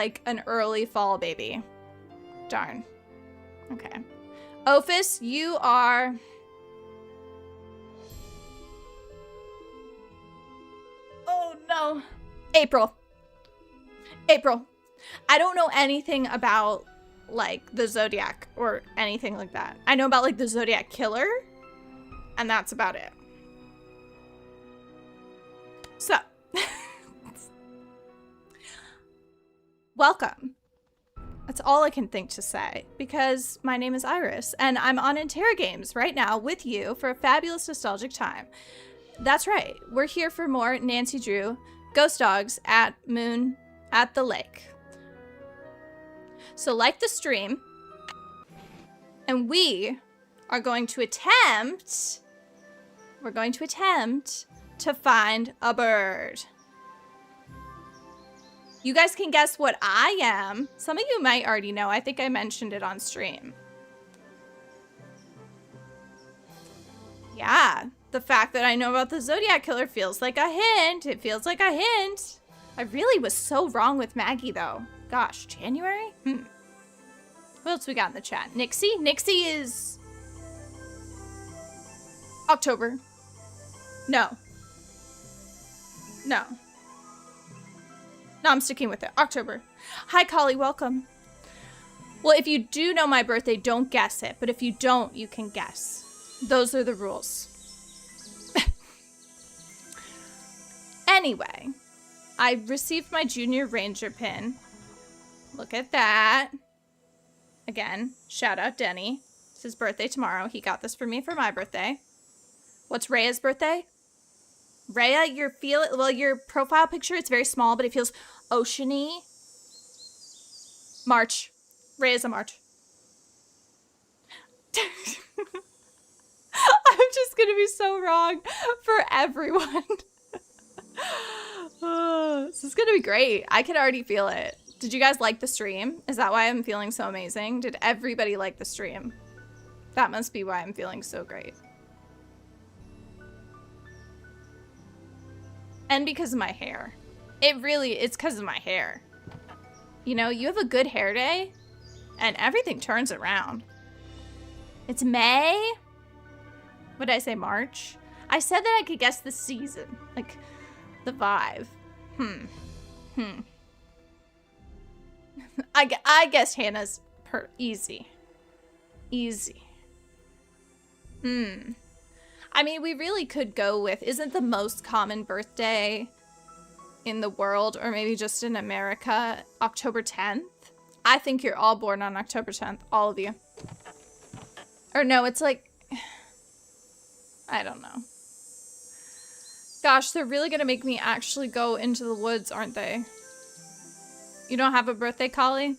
like an early fall baby. Darn. Okay. Ophis, you are... Oh no. April. April. I don't know anything about like the Zodiac or anything like that. I know about like the Zodiac Killer, and that's about it. So, welcome. That's all I can think to say, because my name is Iris, and I'm on Interrogames right now with you for a fabulous nostalgic time. That's right, we're here for more Nancy Drew Ghost Dogs at Moon at the Lake. So like the stream, and we are going to attempt to find a bird. You guys can guess what I am. Some of you might already know. I think I mentioned it on stream. Yeah, the fact that I know about the Zodiac Killer feels like a hint. It feels like a hint. I really was so wrong with Maggie, though. Gosh, January? What else we got in the chat? Nixie? Nixie is... October. No. No. No, I'm sticking with it. October. Hi, Collie. Welcome. Well, if you do know my birthday, don't guess it. But if you don't, you can guess. Those are the rules. Anyway, I received my Junior Ranger pin. Look at that. Again, shout out Denny. It's his birthday tomorrow. He got this for me for my birthday. What's Rhea's birthday? Rhea, your profile picture, it's very small, but it feels oceany. March. Rhea's a March. I'm just gonna be so wrong for everyone. This is gonna be great. I can already feel it. Did you guys like the stream? Is that why I'm feeling so amazing? Did everybody like the stream? That must be why I'm feeling so great. And because of my hair. It's because of my hair. You know, you have a good hair day, and everything turns around. It's May? What did I say, March? I said that I could guess the season. Like, the vibe. I guessed Hannah's easy. Easy. I mean, we really could go with, isn't the most common birthday in the world, or maybe just in America, October 10th? I think you're all born on October 10th, all of you. Or no, it's like, I don't know. Gosh, they're really gonna make me actually go into the woods, aren't they? You don't have a birthday, Collie?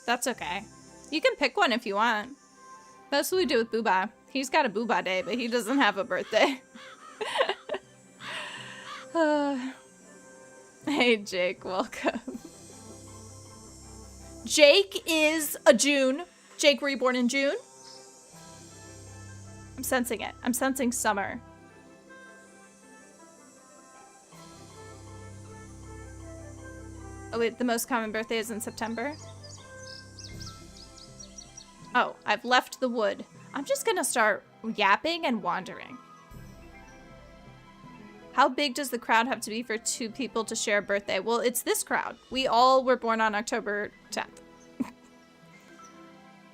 That's okay. You can pick one if you want. That's what we do with Booba. He's got a Booba day, but he doesn't have a birthday. Hey, Jake, welcome. Jake is a June. Jake, were you born in June? I'm sensing it. I'm sensing summer. Oh wait, the most common birthday is in September? Oh, I've left the wood. I'm just gonna start yapping and wandering. How big does the crowd have to be for 2 people to share a birthday? Well, it's this crowd. We all were born on October 10th.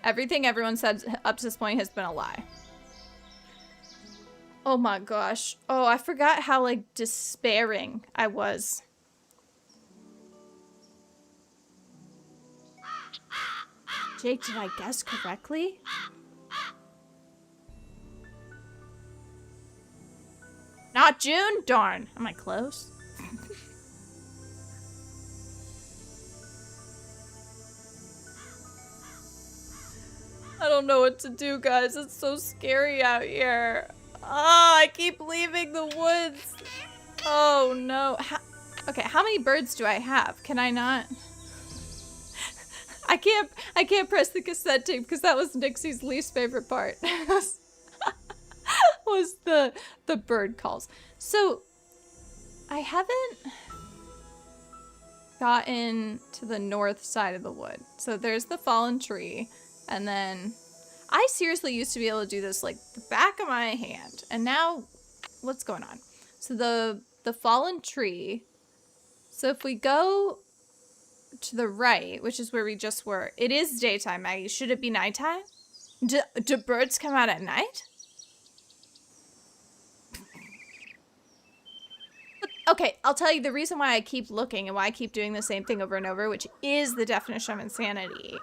Everything everyone said up to this point has been a lie. Oh my gosh. Oh, I forgot how, like, despairing I was. Jake, did I guess correctly? Not June? Darn. Am I close? I don't know what to do, guys. It's so scary out here. Oh, I keep leaving the woods. Oh, no. Okay, how many birds do I have? Can I not? I can't press the cassette tape because that was Nixie's least favorite part. Was the bird calls. So I haven't gotten to the north side of the wood. So there's the fallen tree, and then I seriously used to be able to do this like the back of my hand, and now what's going on? So the fallen tree. So if we go to the right, which is where we just were, it is daytime, Maggie. Should it be nighttime? Do birds come out at night? Okay, I'll tell you the reason why I keep looking and why I keep doing the same thing over and over, which is the definition of insanity,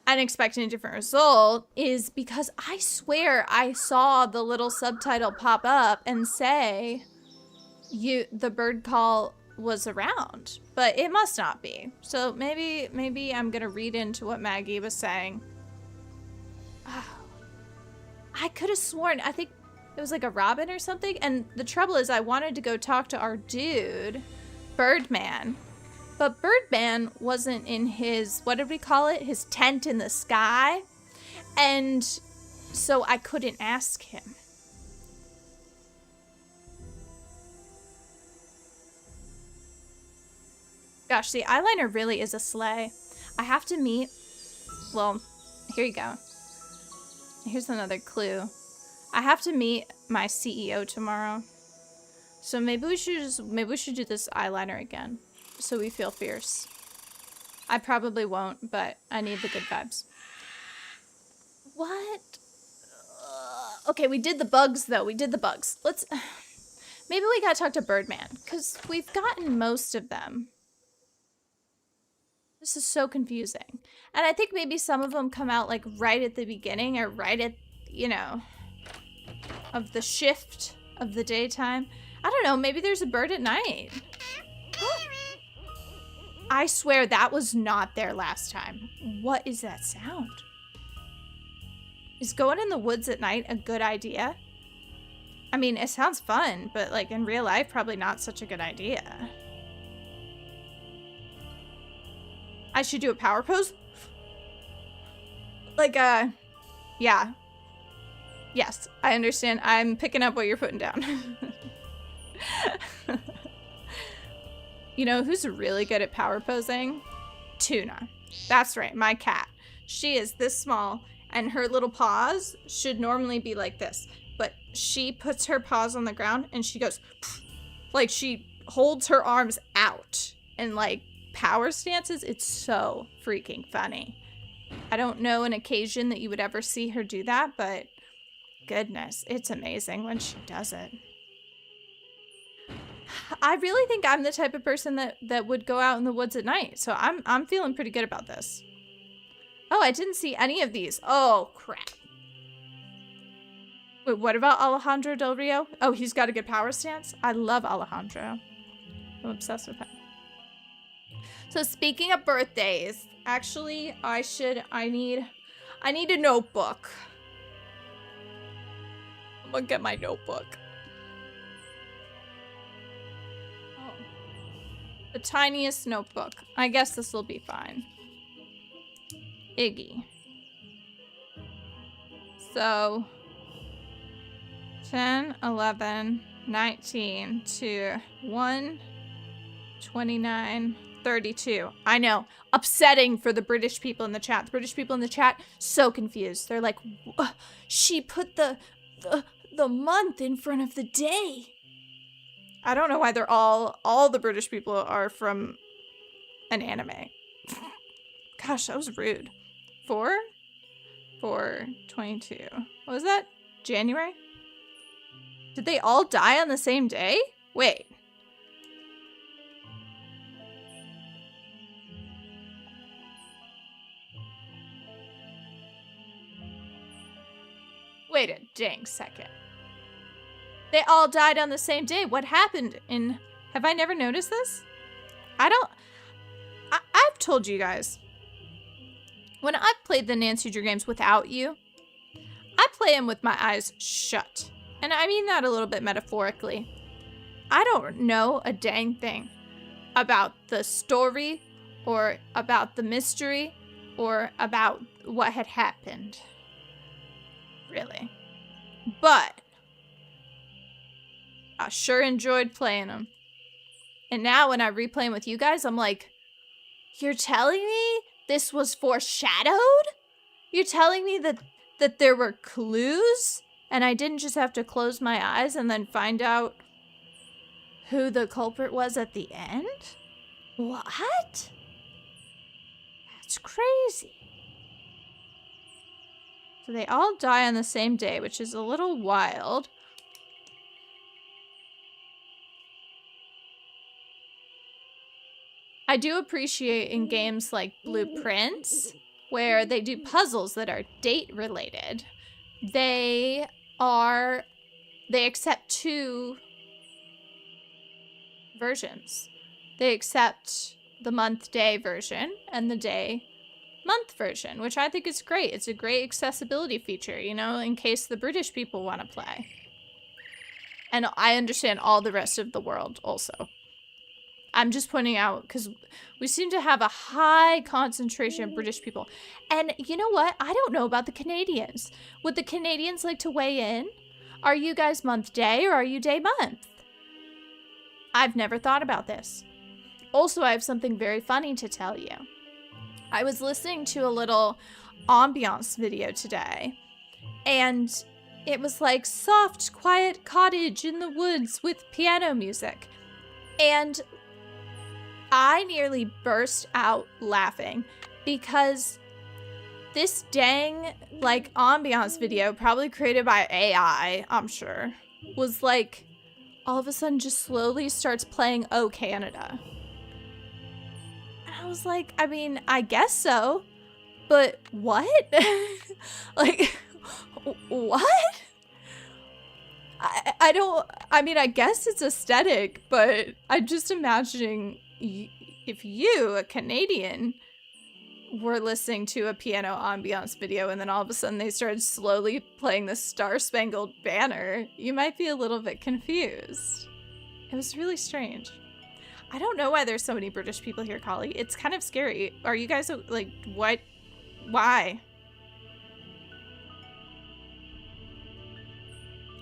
and expecting a different result, is because I swear I saw the little subtitle pop up and say the bird call was around, but it must not be. So maybe I'm gonna read into what Maggie was saying. Oh, I could have sworn, I think it was like a robin or something. And the trouble is I wanted to go talk to our dude, Birdman. But Birdman wasn't in his, what did we call it? His tent in the sky. And so I couldn't ask him. Gosh, the eyeliner really is a sleigh. I have to meet, well, here you go. Here's another clue. I have to meet my CEO tomorrow. So maybe we should do this eyeliner again so we feel fierce. I probably won't, but I need the good vibes. What? Okay, we did the bugs though. We did the bugs. Maybe we gotta talk to Birdman because we've gotten most of them. This is so confusing. And I think maybe some of them come out like right at the beginning or right at, you know, of the shift of the daytime. I don't know, maybe there's a bird at night. I swear that was not there last time. What is that sound? Is going in the woods at night a good idea? I mean, it sounds fun, but like in real life, probably not such a good idea. I should do a power pose? Like, yeah. Yes, I understand. I'm picking up what you're putting down. You know who's really good at power posing? Tuna. That's right, my cat. She is this small, and her little paws should normally be like this. But she puts her paws on the ground, and she goes, like she holds her arms out. And like power stances, it's so freaking funny. I don't know an occasion that you would ever see her do that, but goodness, it's amazing when she does it. I really think I'm the type of person that would go out in the woods at night, so I'm feeling pretty good about this. Oh, I didn't see any of these. Oh, crap. Wait, what about Alejandro Del Rio? Oh, he's got a good power stance? I love Alejandro. I'm obsessed with him. So speaking of birthdays, actually, I need a notebook. I'm gonna get my notebook. Oh. The tiniest notebook. I guess this will be fine. Iggy. So 10, 11, 19 to 1, 29, 32. I know. Upsetting for the British people in the chat. The British people in the chat, so confused. They're like, she put the month in front of the day. I don't know why they're all the British people are from an anime. Gosh, that was rude. 4, 22. What was that? January? Did they all die on the same day? Wait. Wait a dang second. They all died on the same day. What happened in... Have I never noticed this? I've told you guys. When I've played the Nancy Drew games without you, I play them with my eyes shut. And I mean that a little bit metaphorically. I don't know a dang thing about the story or about the mystery or about what had happened. Really. But I sure enjoyed playing them. And now when I replay them with you guys, I'm like, You're telling me this was foreshadowed? You're telling me that there were clues and I didn't just have to close my eyes and then find out who the culprit was at the end? What? That's crazy. So they all die on the same day, which is a little wild. I do appreciate in games like Blueprints, where they do puzzles that are date related, they accept two versions. They accept the month-day version and the day-month version, which I think is great. It's a great accessibility feature, you know, in case the British people want to play. And I understand all the rest of the world also. I'm just pointing out because we seem to have a high concentration of British people. And you know what? I don't know about the Canadians. Would the Canadians like to weigh in? Are you guys month day or are you day month? I've never thought about this. Also, I have something very funny to tell you. I was listening to a little ambiance video today, and it was like soft, quiet cottage in the woods with piano music. And I nearly burst out laughing because this dang, like, ambiance video, probably created by AI, I'm sure, was like, all of a sudden just slowly starts playing Oh Canada. And I was like, I mean, I guess so, but what? Like, what? I mean, I guess it's aesthetic, but I'm just imagining if you, a Canadian, were listening to a piano ambiance video and then all of a sudden they started slowly playing the Star Spangled Banner, you might be a little bit confused. It was really strange. I don't know why there's so many British people here, Collie. It's kind of scary. Are you guys like, what? Why?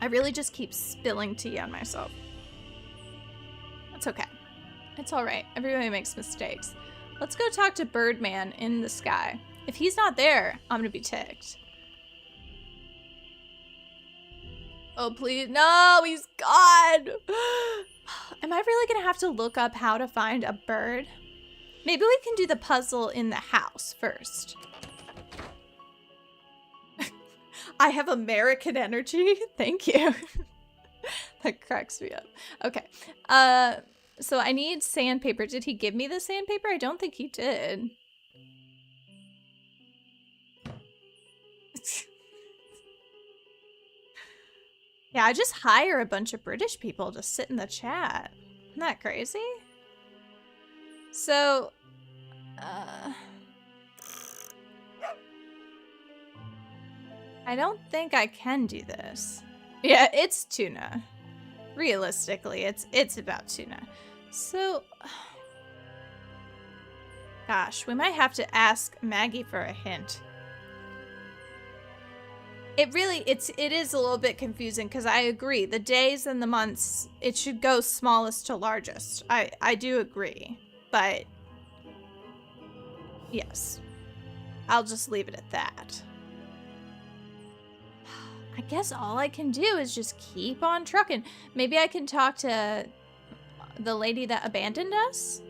I really just keep spilling tea on myself. That's okay. It's all right. Everybody makes mistakes. Let's go talk to Birdman in the sky. If he's not there, I'm gonna be ticked. Oh, please. No, he's gone. Am I really gonna have to look up how to find a bird? Maybe we can do the puzzle in the house first. I have American energy. Thank you. That cracks me up. Okay. So I need sandpaper. Did he give me the sandpaper? I don't think he did. Yeah, I just hire a bunch of British people to sit in the chat. Isn't that crazy? So, I don't think I can do this. Yeah, it's tuna. Realistically, it's about tuna. So, gosh, we might have to ask Maggie for a hint. It is a little bit confusing because I agree. The days and the months, it should go smallest to largest. I do agree, but yes, I'll just leave it at that. I guess all I can do is just keep on trucking. Maybe I can talk to the lady that abandoned us?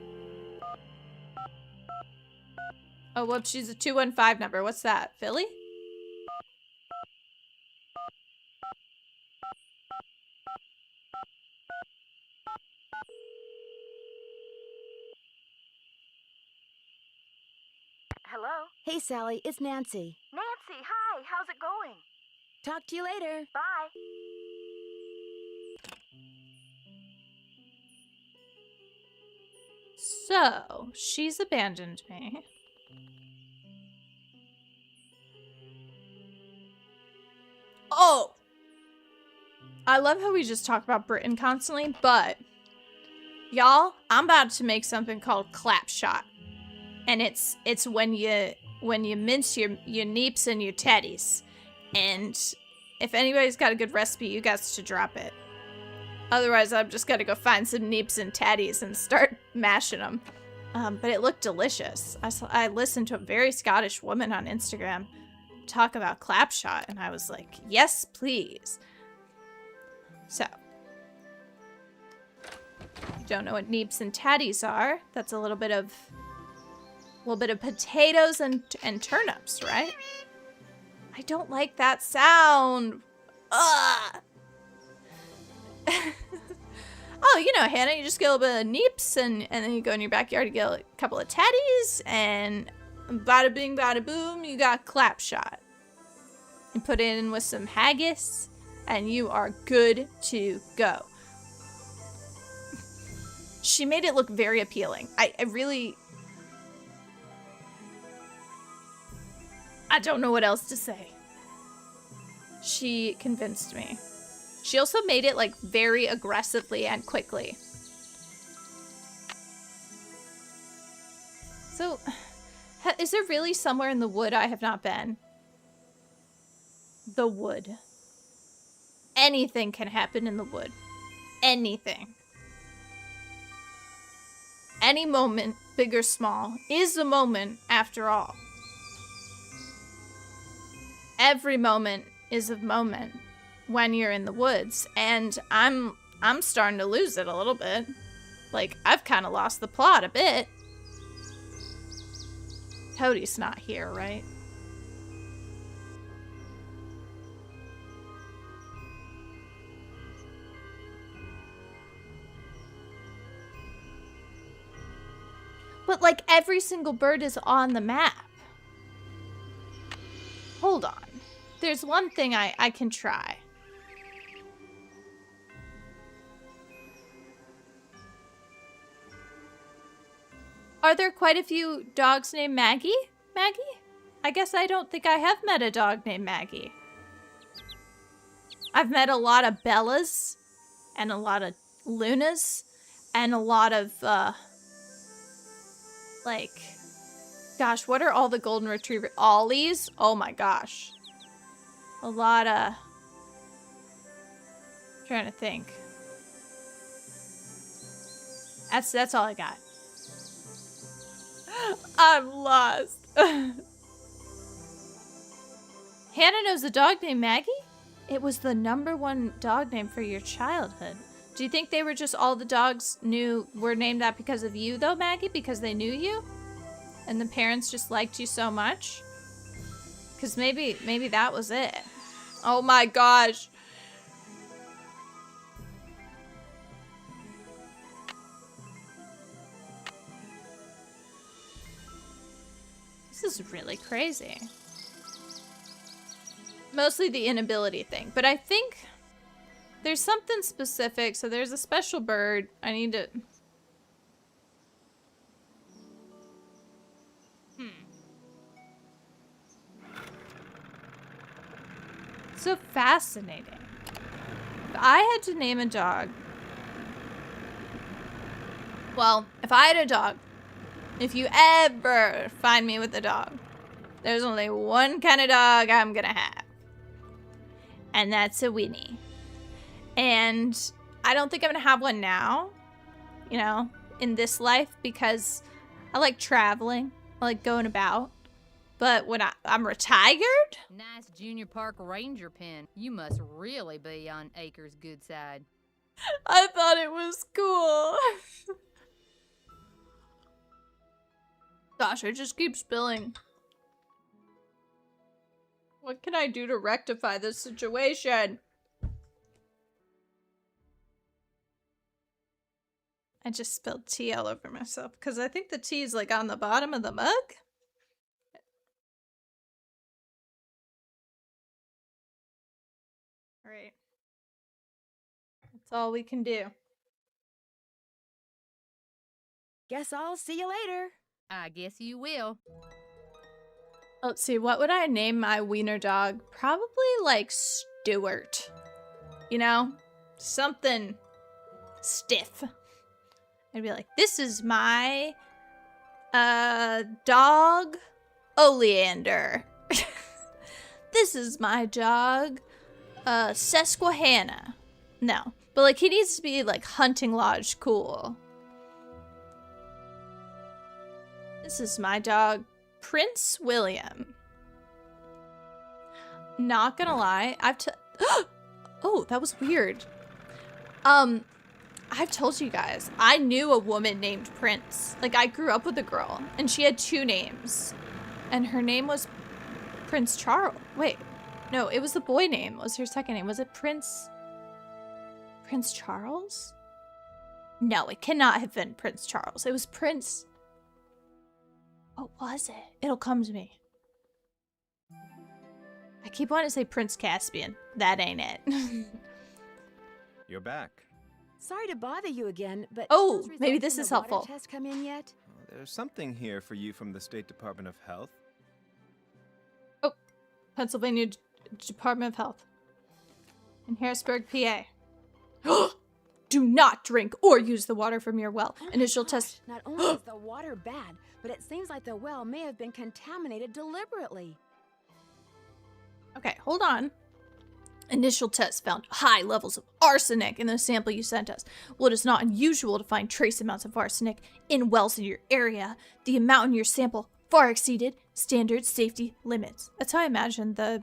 Oh, whoops, she's a 215 number. What's that, Philly? Hello? Hey, Sally, it's Nancy. Nancy, hi, how's it going? Talk to you later. Bye. So, she's abandoned me. Oh! I love how we just talk about Britain constantly, but y'all, I'm about to make something called Clapshot. And it's when you mince your neeps and your teddies. And if anybody's got a good recipe, you guys should drop it. Otherwise, I'm just gonna go find some neeps and tatties and start mashing them. But it looked delicious. I listened to a very Scottish woman on Instagram talk about Clapshot, and I was like, yes, please. So, you don't know what neeps and tatties are. That's a little bit of potatoes and turnips, right? I don't like that sound. Ugh. Oh, you know, Hannah, you just get a little bit of neeps, and then you go in your backyard to get a couple of tatties, and bada bing, bada boom, you got Clapshot. You put it in with some haggis, and you are good to go. She made it look very appealing. I don't know what else to say. She convinced me. She also made it like very aggressively and quickly. So, is there really somewhere in the wood I have not been? The wood. Anything can happen in the wood. Anything. Any moment, big or small, is a moment after all. Every moment is a moment when you're in the woods, and I'm starting to lose it a little bit. Like, I've kind of lost the plot a bit. Cody's not here, right? But, like, every single bird is on the map. Hold on. There's one thing I can try. Are there quite a few dogs named Maggie? Maggie? I guess I don't think I have met a dog named Maggie. I've met a lot of Bellas, and a lot of Lunas, and a lot of, like, gosh, what are all the golden retriever? Ollies? Oh my gosh. A lot of, trying to think. That's all I got. I'm lost. Hannah knows a dog named Maggie? It was the #1 dog name for your childhood. Do you think they were just all the dogs were named that because of you though, Maggie? Because they knew you? And the parents just liked you so much? Because maybe that was it. Oh my gosh. This is really crazy. Mostly the inability thing, but I think there's something specific. So there's a special bird. I need to... So fascinating. If I had to name a dog... Well, if I had a dog, if you ever find me with a dog, there's only one kind of dog I'm gonna have. And that's a Winnie. And I don't think I'm gonna have one now, you know, in this life, because I like traveling. I like going about. But when I'm retired? Nice Junior Park Ranger pen. You must really be on Acre's good side. I thought it was cool. Gosh, I just keep spilling. What can I do to rectify this situation? I just spilled tea all over myself because I think the tea is like on the bottom of the mug. All right. That's all we can do. Guess I'll see you later. I guess you will. Let's see, what would I name my wiener dog? Probably like Stuart. You know? Something stiff. I'd be like, this is my dog Oleander. This is my dog Susquehanna. No. But like he needs to be like hunting lodge cool. This is my dog, Prince William. Not gonna lie, oh, that was weird. I've told you guys, I knew a woman named Prince. Like, I grew up with a girl, and she had 2 names. And her name was Prince Charles. Wait, no, it was the boy name. What was her second name? Was it Prince Charles? No, it cannot have been Prince Charles. It was Prince... What was it? It'll come to me. I keep wanting to say Prince Caspian. That ain't it. You're back. Sorry to bother you again, but Oh, those maybe results this from is the water helpful. test come in yet? There's something here for you from the State Department of Health. Pennsylvania Department of Health. In Harrisburg, PA. Do not drink or use the water from your well. Oh my Initial gosh, test. Not only is the water bad, but it seems like the well may have been contaminated deliberately. Okay, hold on. Initial test found high levels of arsenic in the sample you sent us. While it is not unusual to find trace amounts of arsenic in wells in your area, the amount in your sample far exceeded standard safety limits. That's how I imagine the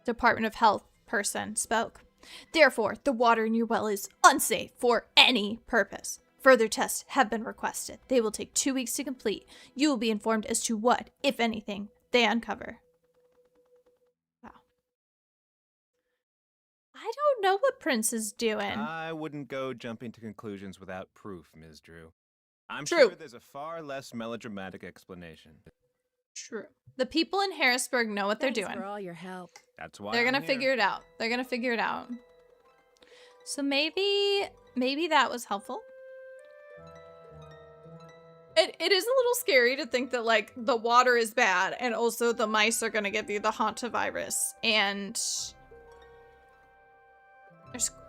Department of Health person spoke. Therefore, the water in your well is unsafe for any purpose. Further tests have been requested. They will take 2 weeks to complete. You will be informed as to what, if anything, they uncover. Wow. I don't know what Prince is doing. I wouldn't go jumping to conclusions without proof, Ms. Drew. I'm True. sure there's a far less melodramatic explanation. True. The people in Harrisburg know what Thanks they're doing. for all your help. That's why They're I'm gonna here. figure it out. They're gonna figure it out. So maybe that was helpful. It is a little scary to think that, like, the water is bad and also the mice are gonna give you the hantavirus, and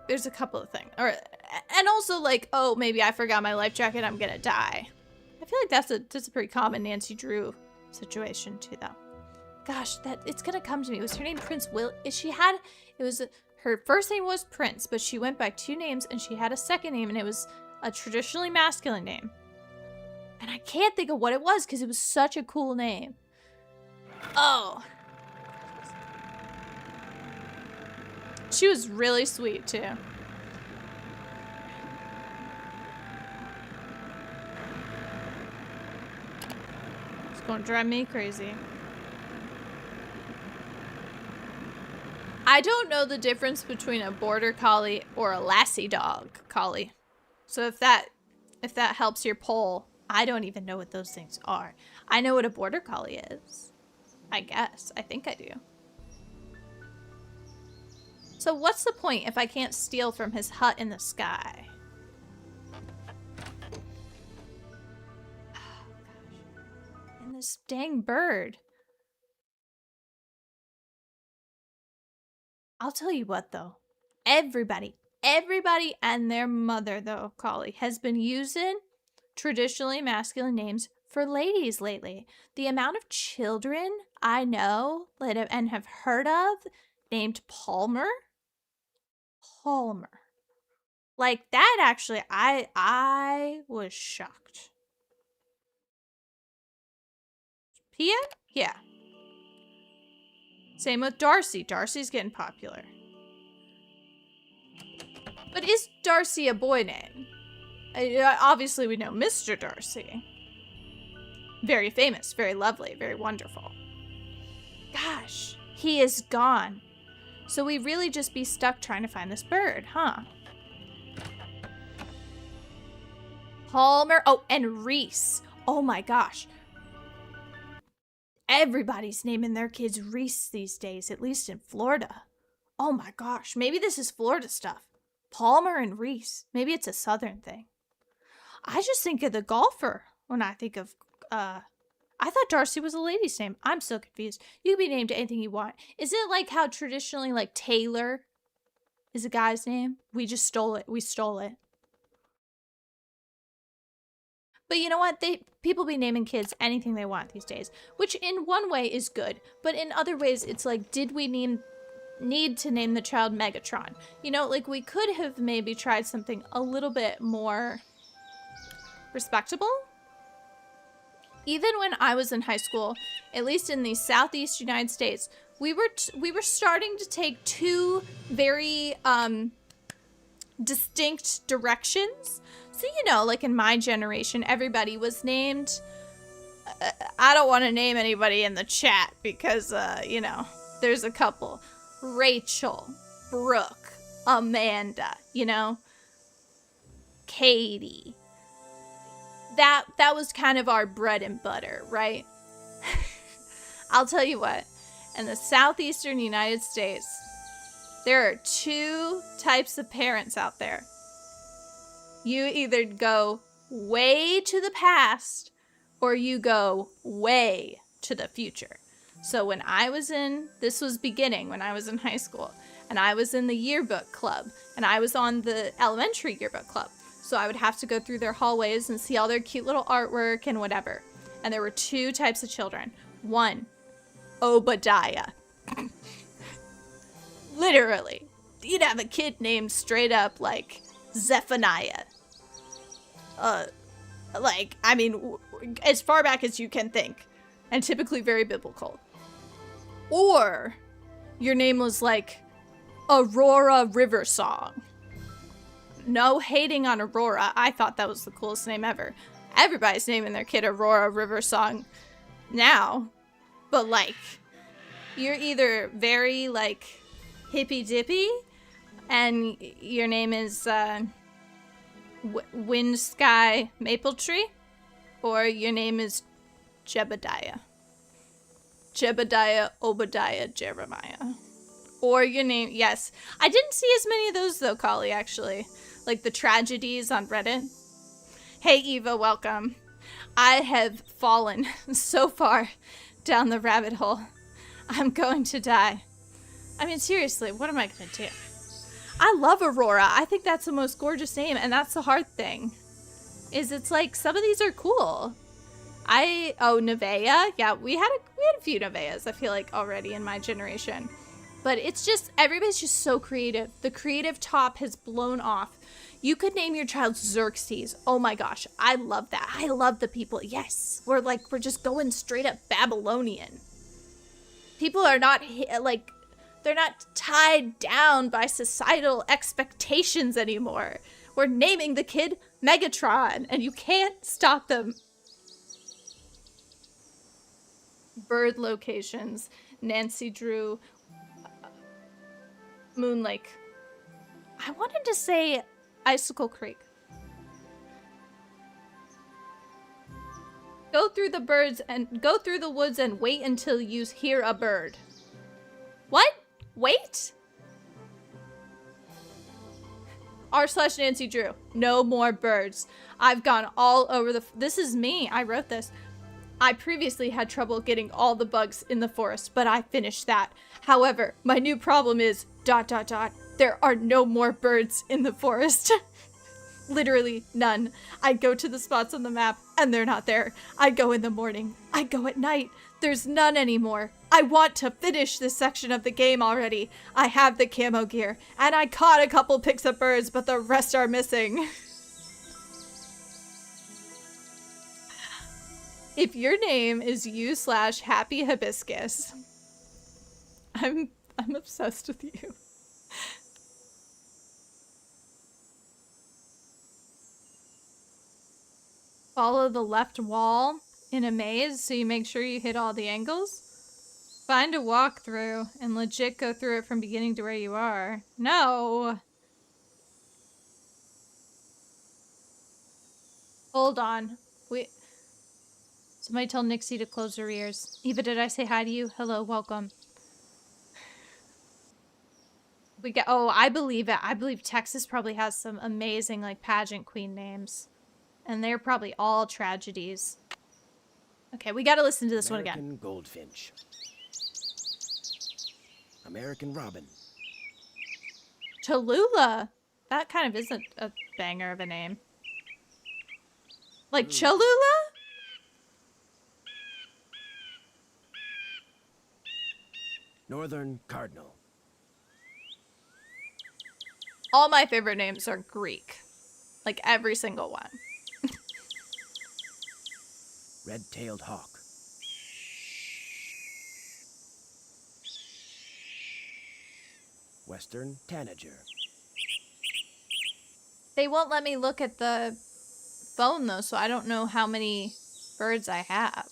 there's a couple of things. And also, like, oh, maybe I forgot my life jacket, I'm gonna die. I feel like that's a pretty common Nancy Drew situation too, though. Gosh, it's gonna come to me. Was her name Prince Will? Her first name was Prince, but she went by 2 names, and she had a second name, and it was a traditionally masculine name. And I can't think of what it was because it was such a cool name. Oh. She was really sweet, too. It's gonna drive me crazy. I don't know the difference between a border collie or a lassie dog collie. So if that helps your poll, I don't even know what those things are. I know what a border collie is. I guess. I think I do. So what's the point if I can't steal from his hut in the sky? Oh, gosh. And this dang bird. I'll tell you what, though. Everybody and their mother, though, collie, has been using traditionally masculine names for ladies lately. The amount of children I know and have heard of named Palmer. Like, that actually, I was shocked. Pia? Yeah. Same with Darcy. Darcy's getting popular. But is Darcy a boy name? Obviously, we know Mr. Darcy. Very famous, very lovely, very wonderful. Gosh, he is gone. So we really just be stuck trying to find this bird, huh? Palmer. Oh, and Reese. Oh my gosh. Everybody's naming their kids Reese these days, at least in Florida. Oh my gosh, maybe this is Florida stuff. Palmer and Reese. Maybe it's a southern thing. I just think of the golfer when I think of, I thought Darcy was a lady's name. I'm so confused. You can be named anything you want. Is it like how traditionally, like, Taylor is a guy's name? We just stole it. We stole it. But you know what? People be naming kids anything they want these days, which in one way is good, but in other ways it's like, did we need to name the child Megatron? You know, like, we could have maybe tried something a little bit more respectable. even when I was in high school, at least in the Southeast United States, we were starting to take two very distinct directions. So, you know, like in my generation, everybody was named. I don't want to name anybody in the chat because, you know, there's a couple. Rachel, Brooke, Amanda, you know, Katie. That was kind of our bread and butter, right? I'll tell you what, in the southeastern United States, there are two types of parents out there. You either go way to the past or you go way to the future. So when I was this was beginning when I was in high school, and I was in the yearbook club, and I was on the elementary yearbook club. So I would have to go through their hallways and see all their cute little artwork and whatever. And there were two types of children. One, Obadiah. Literally. You'd have a kid named straight up like Zephaniah. Like, I mean, as far back as you can think. And typically very biblical. Or your name was like Aurora Riversong. No hating on Aurora. I thought that was the coolest name ever. Everybody's naming their kid Aurora Riversong now. But like, you're either very like hippy dippy and your name is Wind Sky Maple Tree, or your name is Jebediah. Jebediah, Obadiah, Jeremiah. Or your name, yes. I didn't see as many of those though, Kali, actually. Like the tragedies on Reddit. Hey Eva, welcome. I have fallen so far down the rabbit hole. I'm going to die. I mean, seriously, what am I going to do? I love Aurora. I think that's the most gorgeous name, and that's the hard thing. Is it's like, some of these are cool. Nevaeh. Yeah, we had a few Nevaehs, I feel like, already in my generation. But it's just, everybody's just so creative. The creative top has blown off. You could name your child Xerxes. Oh my gosh, I love that. I love the people. Yes, we're just going straight up Babylonian. People are not, like, they're not tied down by societal expectations anymore. We're naming the kid Megatron, and you can't stop them. Bird locations. Nancy Drew. Moon Lake. I wanted to say Icicle Creek. Go through the woods and wait until you hear a bird. What? Wait? r/Nancy Drew. No more birds. I've gone all over this is me. I wrote this. I previously had trouble getting all the bugs in the forest, but I finished that. However, my new problem is ... There are no more birds in the forest. Literally none. I go to the spots on the map and they're not there. I go in the morning. I go at night. There's none anymore. I want to finish this section of the game already. I have the camo gear and I caught a couple pics of birds, but the rest are missing. If your name is u/Happy Hibiscus, I'm obsessed with you. Follow the left wall in a maze so you make sure you hit all the angles. Find a walkthrough and legit go through it from beginning to where you are. No. Hold on. Somebody tell Nixie to close her ears. Eva, did I say hi to you? Hello, welcome. I believe it. I believe Texas probably has some amazing, like, pageant queen names. And they're probably all tragedies. Okay, we gotta listen to this one again. American Goldfinch. American Robin. Cholula. That kind of isn't a banger of a name. Like Cholula? Northern Cardinal. All my favorite names are Greek. Like every single one. Red-tailed hawk. Western tanager. They won't let me look at the phone though, so I don't know how many birds I have.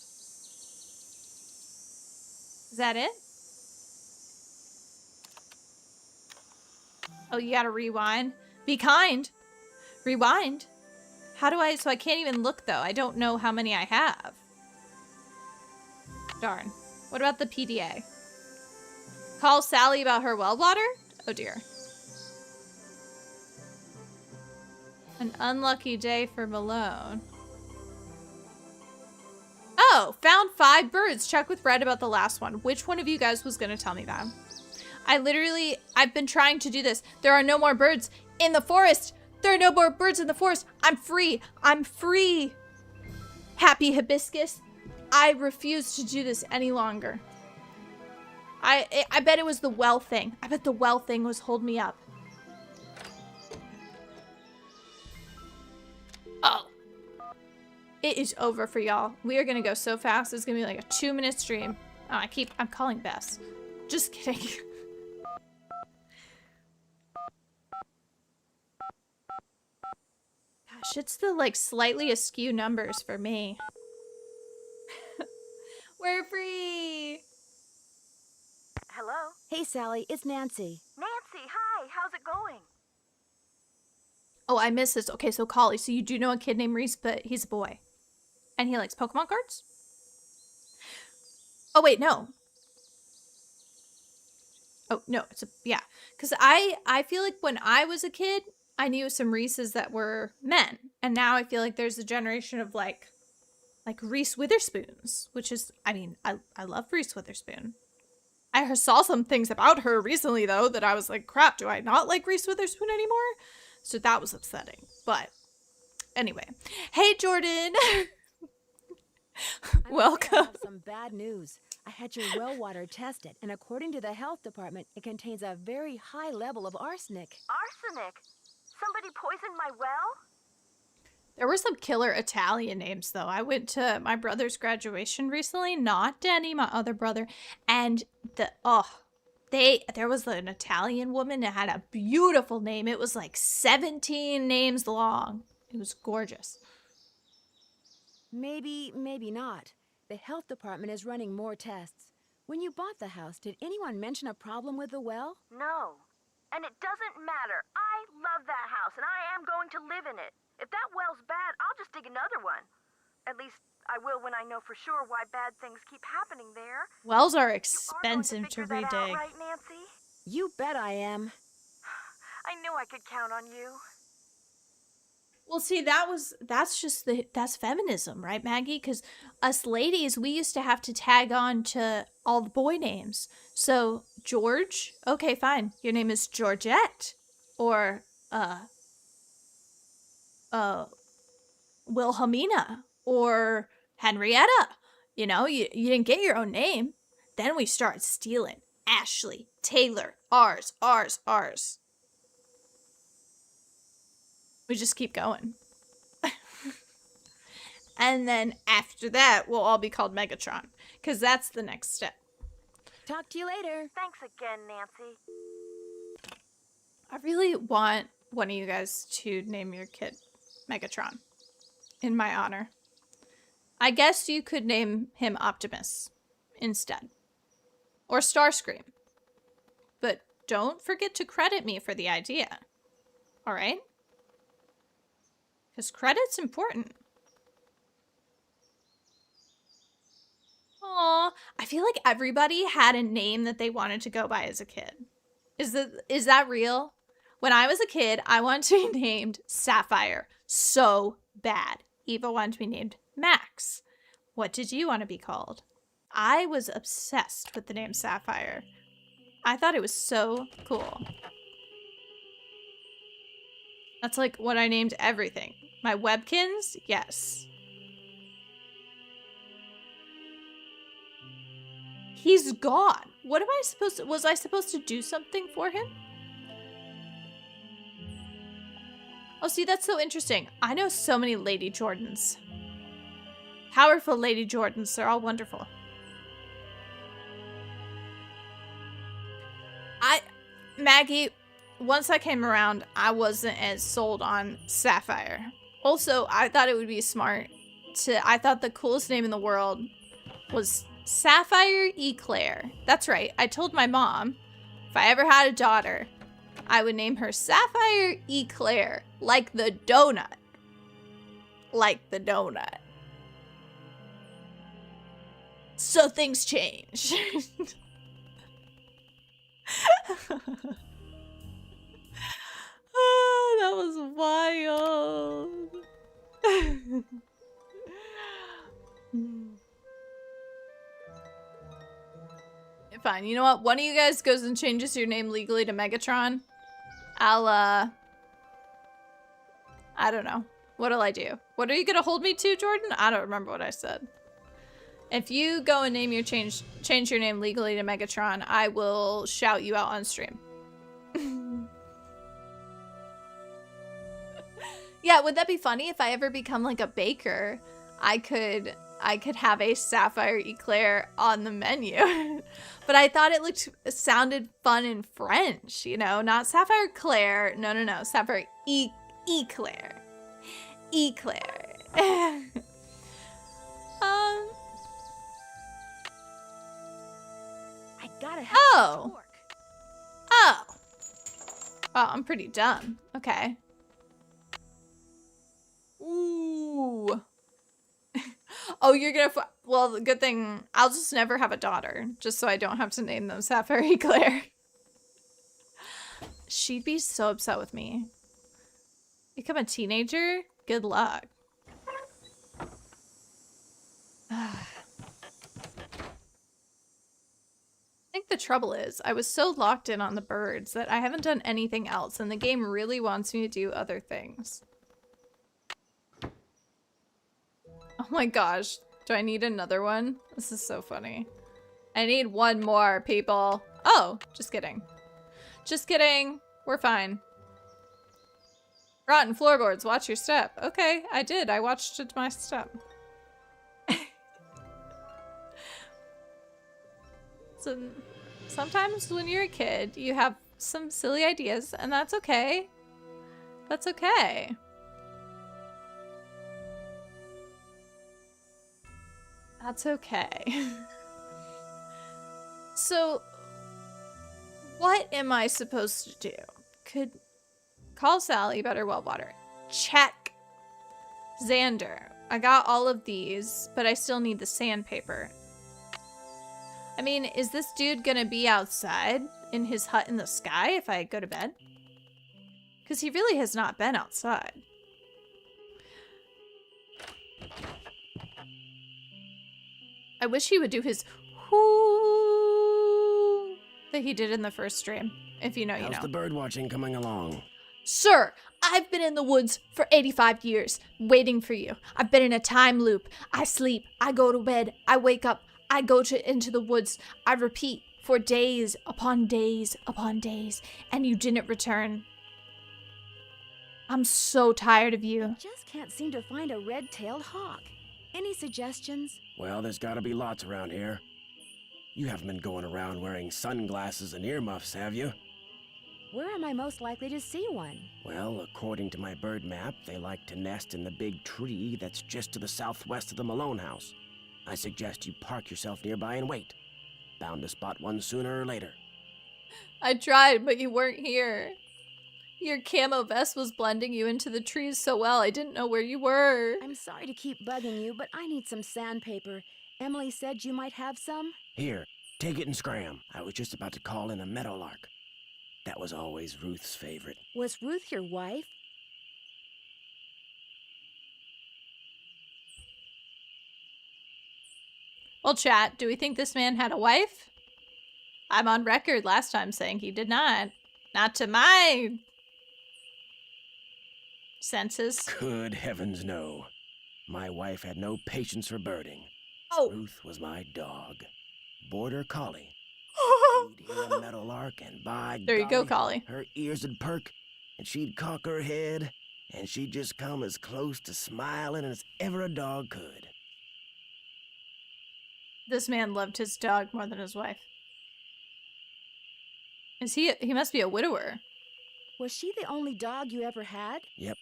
Is that it? Oh, you gotta rewind. Be kind. Rewind. How do I, so I can't even look though. I don't know how many I have. Darn. What about the PDA? Call Sally about her well water? Oh dear. An unlucky day for Malone. Oh, found 5 birds. Check with Red about the last one. Which one of you guys was gonna tell me that? I've been trying to do this. There are no more birds in the forest. There are no more birds in the forest. I'm free. I'm free. Happy Hibiscus. I refuse to do this any longer. I bet it was the well thing. I bet the well thing was holding me up. Oh. It is over for y'all. We are gonna go so fast. It's gonna be like a 2-minute stream. Oh, I'm calling Bess. Just kidding. Gosh, it's the like slightly askew numbers for me. We're free. Hello? Hey, Sally, it's Nancy. Nancy, hi. How's it going? Oh, I missed this. Okay, so Collie, so you do know a kid named Reese, but he's a boy. And he likes Pokemon cards? Oh, wait, no. Oh, no, yeah. Because I feel like when I was a kid, I knew some Reeses that were men. And now I feel like there's a generation of like Reese Witherspoons, which is, I mean, I love Reese Witherspoon. I saw some things about her recently, though, that I was like, crap, do I not like Reese Witherspoon anymore? So that was upsetting. But anyway. Hey, Jordan. Welcome. I have some bad news. I had your well water tested, and according to the health department, it contains a very high level of arsenic. Arsenic? Somebody poisoned my well? There were some killer Italian names, though. I went to my brother's graduation recently, not Denny, my other brother, and there was an Italian woman that had a beautiful name. It was like 17 names long. It was gorgeous. Maybe not. The health department is running more tests. When you bought the house, did anyone mention a problem with the well? No. And it doesn't matter. I love that house, and I am going to live in it. If that well's bad, I'll just dig another one. At least I will when I know for sure why bad things keep happening there. Wells are You expensive are to going to figure that out, redig. right, Nancy? You bet I am. I knew I could count on you. Well, see, that's feminism, right, Maggie? Because us ladies, we used to have to tag on to all the boy names. So, George, okay, fine. Your name is Georgette. Or, Wilhelmina. Or Henrietta. You know, you didn't get your own name. Then we start stealing. Ashley, Taylor, ours. We just keep going. And then after that, we'll all be called Megatron. Because that's the next step. Talk to you later. Thanks again, Nancy. I really want one of you guys to name your kid Megatron. In my honor. I guess you could name him Optimus instead. Or Starscream. But don't forget to credit me for the idea. Alright? Because credit's important. Aw, I feel like everybody had a name that they wanted to go by as a kid. Is that real? When I was a kid, I wanted to be named Sapphire so bad. Eva wanted to be named Max. What did you want to be called? I was obsessed with the name Sapphire. I thought it was so cool. That's like what I named everything. My Webkins? Yes. He's gone. What am I supposed to... Was I supposed to do something for him? Oh, see, that's so interesting. I know so many Lady Jordans. Powerful Lady Jordans. They're all wonderful. Maggie, once I came around, I wasn't as sold on Sapphire. Also, I thought it would be smart I thought the coolest name in the world was Sapphire Eclair. That's right. I told my mom if I ever had a daughter, I would name her Sapphire Eclair, like the donut. Like the donut. So things change. Oh, that was wild. Fine, you know what? One of you guys goes and changes your name legally to Megatron. I don't know. What'll I do? What are you gonna hold me to, Jordan? I don't remember what I said. If you go and change your name legally to Megatron, I will shout you out on stream. Yeah, would that be funny if I ever become like a baker? I could have a Sapphire Eclair on the menu. But I thought it sounded fun in French, you know, not Sapphire Claire. No. Sapphire Eclair. Eclair. I gotta have some torque. Oh. Wow, I'm pretty dumb. Okay. Ooh. Oh, you're gonna... Well, the good thing... I'll just never have a daughter, just so I don't have to name them Sapphire Eclair. She'd be so upset with me. Become a teenager? Good luck. I think the trouble is, I was so locked in on the birds that I haven't done anything else, and the game really wants me to do other things. Oh my gosh. Do I need another one? This is so funny. I need one more, people. Oh, just kidding. Just kidding. We're fine. Rotten floorboards, watch your step. Okay, I did. I watched my step. So sometimes when you're a kid, you have some silly ideas, and that's okay. That's okay. That's okay. So, what am I supposed to do? Call Sally, better well water. Check. Xander. I got all of these, but I still need the sandpaper. I mean, is this dude gonna be outside in his hut in the sky if I go to bed? Because he really has not been outside. I wish he would do his whoo that he did in the first stream. If you know, you know. How's the bird watching coming along? Sir, I've been in the woods for 85 years, waiting for you. I've been in a time loop. I sleep, I go to bed, I wake up, I go into the woods. I repeat for days upon days upon days, and you didn't return. I'm so tired of you. Just can't seem to find a red-tailed hawk. Any suggestions? Well, there's gotta be lots around here. You haven't been going around wearing sunglasses and earmuffs, have you? Where am I most likely to see one? Well, according to my bird map, they like to nest in the big tree that's just to the southwest of the Malone house. I suggest you park yourself nearby and wait. Bound to spot one sooner or later. I tried, but you weren't here. Your camo vest was blending you into the trees so well, I didn't know where you were. I'm sorry to keep bugging you, but I need some sandpaper. Emily said you might have some? Here, take it and scram. I was just about to call in a meadowlark. That was always Ruth's favorite. Was Ruth your wife? Well, chat, do we think this man had a wife? I'm on record last time saying he did not. Not to my senses. Good heavens, no. My wife had no patience for birding. Oh. Ruth was my dog. Border collie. She'd hear a meadowlark, and by There you go, golly, collie. her ears would perk, and she'd cock her head, and she'd just come as close to smiling as ever a dog could. This man loved his dog more than his wife. He must be a widower. Was she the only dog you ever had? Yep.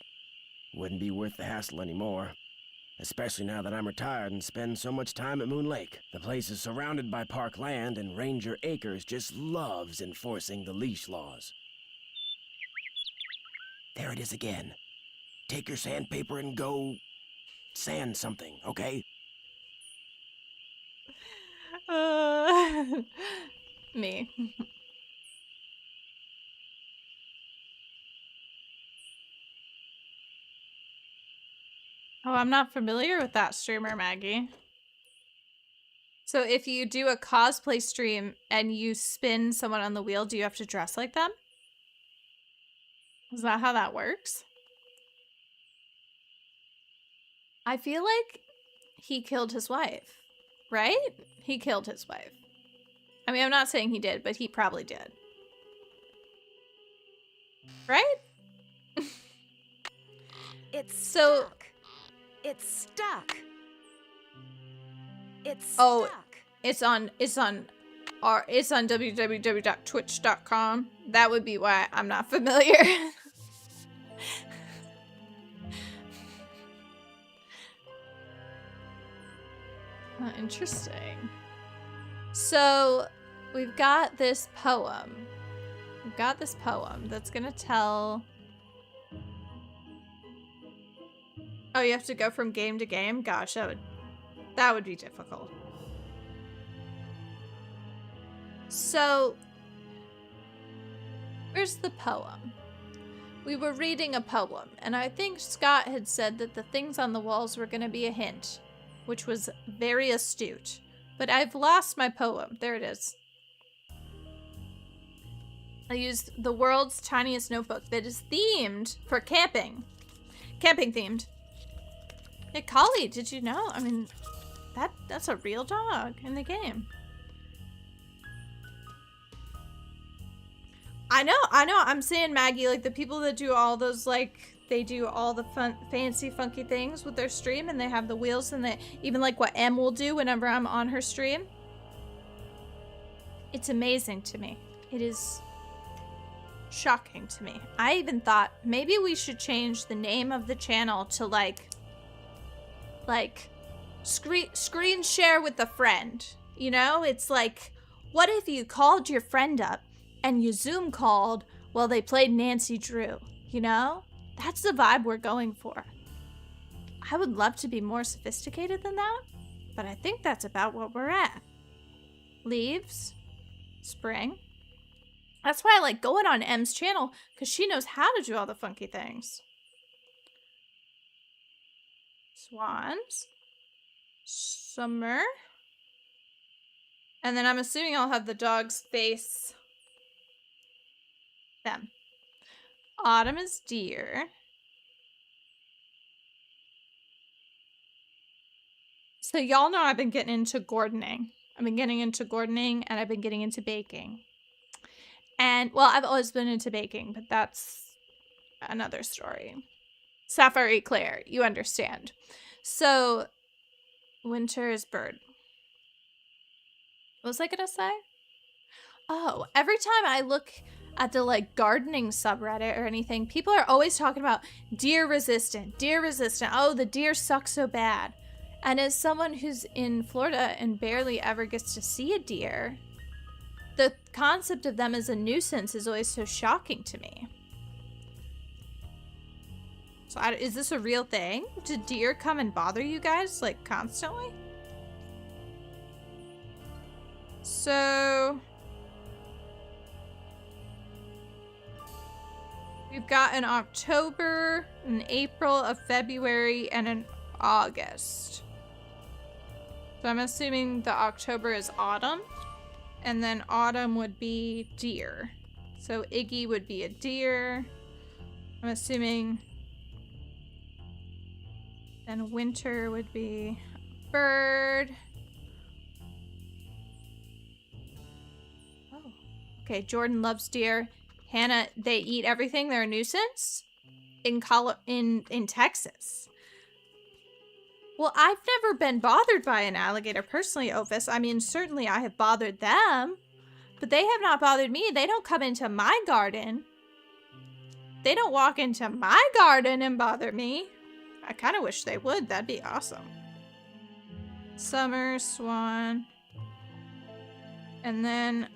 Wouldn't be worth the hassle anymore. Especially now that I'm retired and spend so much time at Moon Lake. The place is surrounded by park land, and Ranger Acres just loves enforcing the leash laws. There it is again. Take your sandpaper and go sand something, okay? Me. Oh, I'm not familiar with that streamer, Maggie. So if you do a cosplay stream and you spin someone on the wheel, do you have to dress like them? Is that how that works? I feel like he killed his wife, right? He killed his wife. I mean, I'm not saying he did, but he probably did. Right? It's So- stuck. It's stuck. It's Oh. stuck. It's on www.twitch.com. That would be why I'm not familiar. Interesting. So, we've got this poem. We've got this poem that's gonna tell... Oh, you have to go from game to game? Gosh, that would be difficult. So, where's the poem? We were reading a poem, and I think Scott had said that the things on the walls were going to be a hint, which was very astute. But I've lost my poem. There it is. I used the world's tiniest notebook that is themed for camping. Camping themed. Hey, Collie, did you know? I mean, that's a real dog in the game. I know. I'm saying, Maggie, like, the people that do all those, like, they do all the fun, fancy, funky things with their stream, and they have the wheels, and they, even like what Em will do whenever I'm on her stream. It's amazing to me. It is shocking to me. I even thought maybe we should change the name of the channel to, like screen share with a friend. You know, it's like, what if you called your friend up and you Zoom called while they played Nancy Drew? You know, that's the vibe we're going for. I would love to be more sophisticated than that, but I think that's about what we're at. Leaves, spring. That's why I like going on Em's channel, because she knows how to do all the funky things. Swans. Summer. And then I'm assuming I'll have the dogs face them. Autumn is deer. So y'all know I've been getting into gardening. And I've been getting into baking. And, well, I've always been into baking, but that's another story. Sapphire Eclair, you understand. So, winter is bird. What was I gonna say? Oh, every time I look at the, like, gardening subreddit or anything, people are always talking about deer resistant. Oh, the deer suck so bad. And as someone who's in Florida and barely ever gets to see a deer, the concept of them as a nuisance is always so shocking to me. So is this a real thing? Do deer come and bother you guys, like, constantly? So we've got an October, an April, a February, and an August. So I'm assuming the October is autumn, and then autumn would be deer. So Iggy would be a deer. I'm assuming then winter would be a bird. Oh, okay. Jordan loves deer. Hannah, they eat everything. They're a nuisance in Texas. Well, I've never been bothered by an alligator personally, Opus. I mean, certainly I have bothered them, but they have not bothered me. They don't come into my garden. They don't walk into my garden and bother me. I kind of wish they would. That'd be awesome. Summer, swan. And then,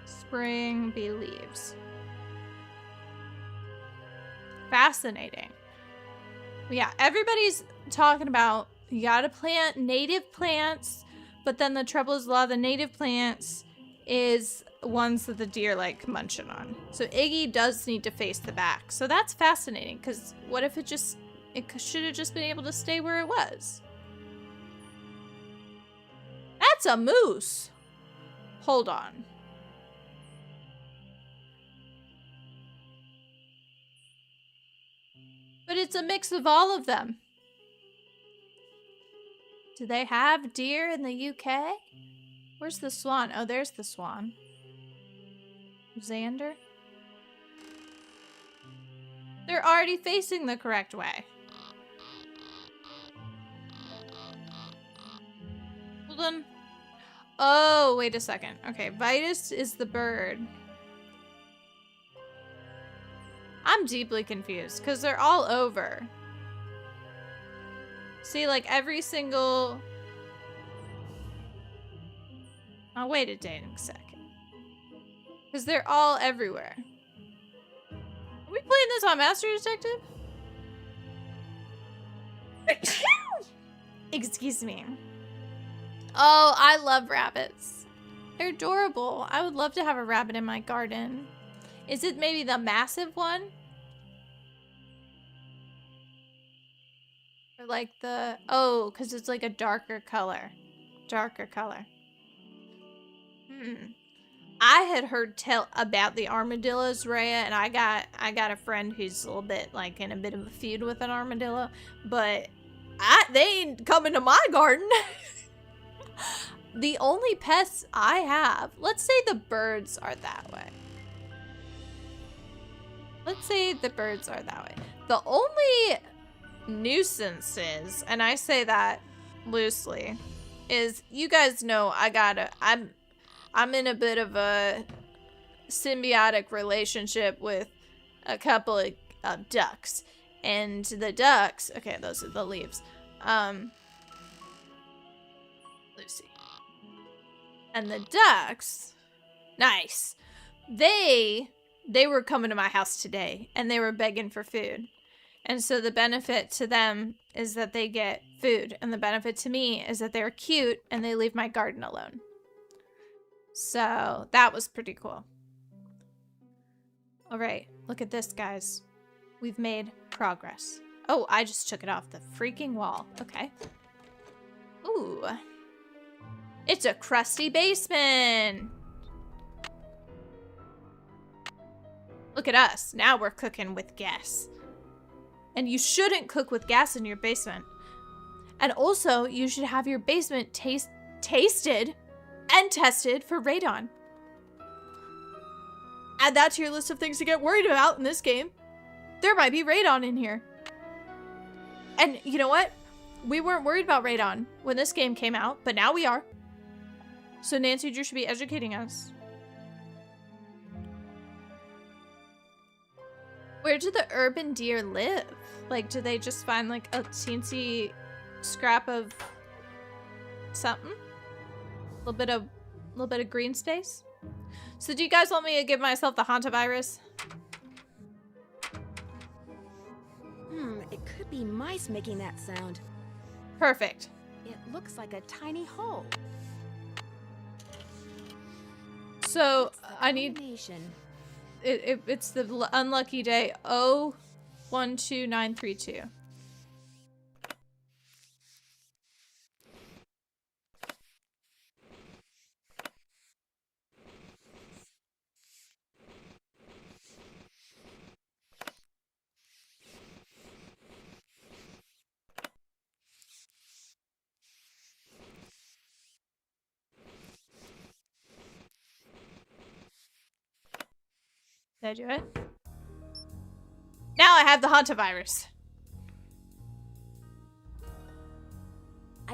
spring, bee leaves. Fascinating. Yeah, everybody's talking about you gotta plant native plants, but then the trouble is a lot of the native plants is ones that the deer like munching on. So Iggy does need to face the back. So that's fascinating, because what if it should have just been able to stay where it was? That's a moose. Hold on. But it's a mix of all of them. Do they have deer in the UK? Where's the swan? Oh, there's the swan. Xander? They're already facing the correct way. Hold on. Oh, wait a second. Okay, Vitus is the bird. I'm deeply confused because they're all over. See, like every single... I'll wait a dang second. Because they're all everywhere. Are we playing this on Master Detective? Excuse me. Oh, I love rabbits. They're adorable. I would love to have a rabbit in my garden. Is it maybe the massive one? Or like the... Oh, because it's like a darker color. Darker color. I had heard tell about the armadillos, Rhea, and I got a friend who's a little bit like in a bit of a feud with an armadillo, but they ain't coming to my garden. The only pests I have, let's say the birds are that way. Let's say the birds are that way. The only nuisance is, and I say that loosely, is you guys know I'm in a bit of a symbiotic relationship with a couple of ducks. And the ducks, okay, those are the leaves. Lucy. And the ducks, nice. They were coming to my house today and they were begging for food. And so the benefit to them is that they get food. And the benefit to me is that they're cute and they leave my garden alone. So that was pretty cool. All right, look at this, guys. We've made progress. Oh, I just took it off the freaking wall. Okay. Ooh. It's a crusty basement. Look at us. Now we're cooking with gas. And you shouldn't cook with gas in your basement. And also, you should have your basement tasted and tested for radon. Add that to your list of things to get worried about in this game. There might be radon in here. And you know what? We weren't worried about radon when this game came out, but now we are. So Nancy Drew should be educating us. Where do the urban deer live? Like, do they just find like a teensy scrap of something? A little bit of green space. So do you guys want me to give myself the hantavirus? It could be mice making that sound. Perfect. It looks like a tiny hole. So I need Combination. it's the unlucky day 012932. Did I do it? Now I have the hantavirus.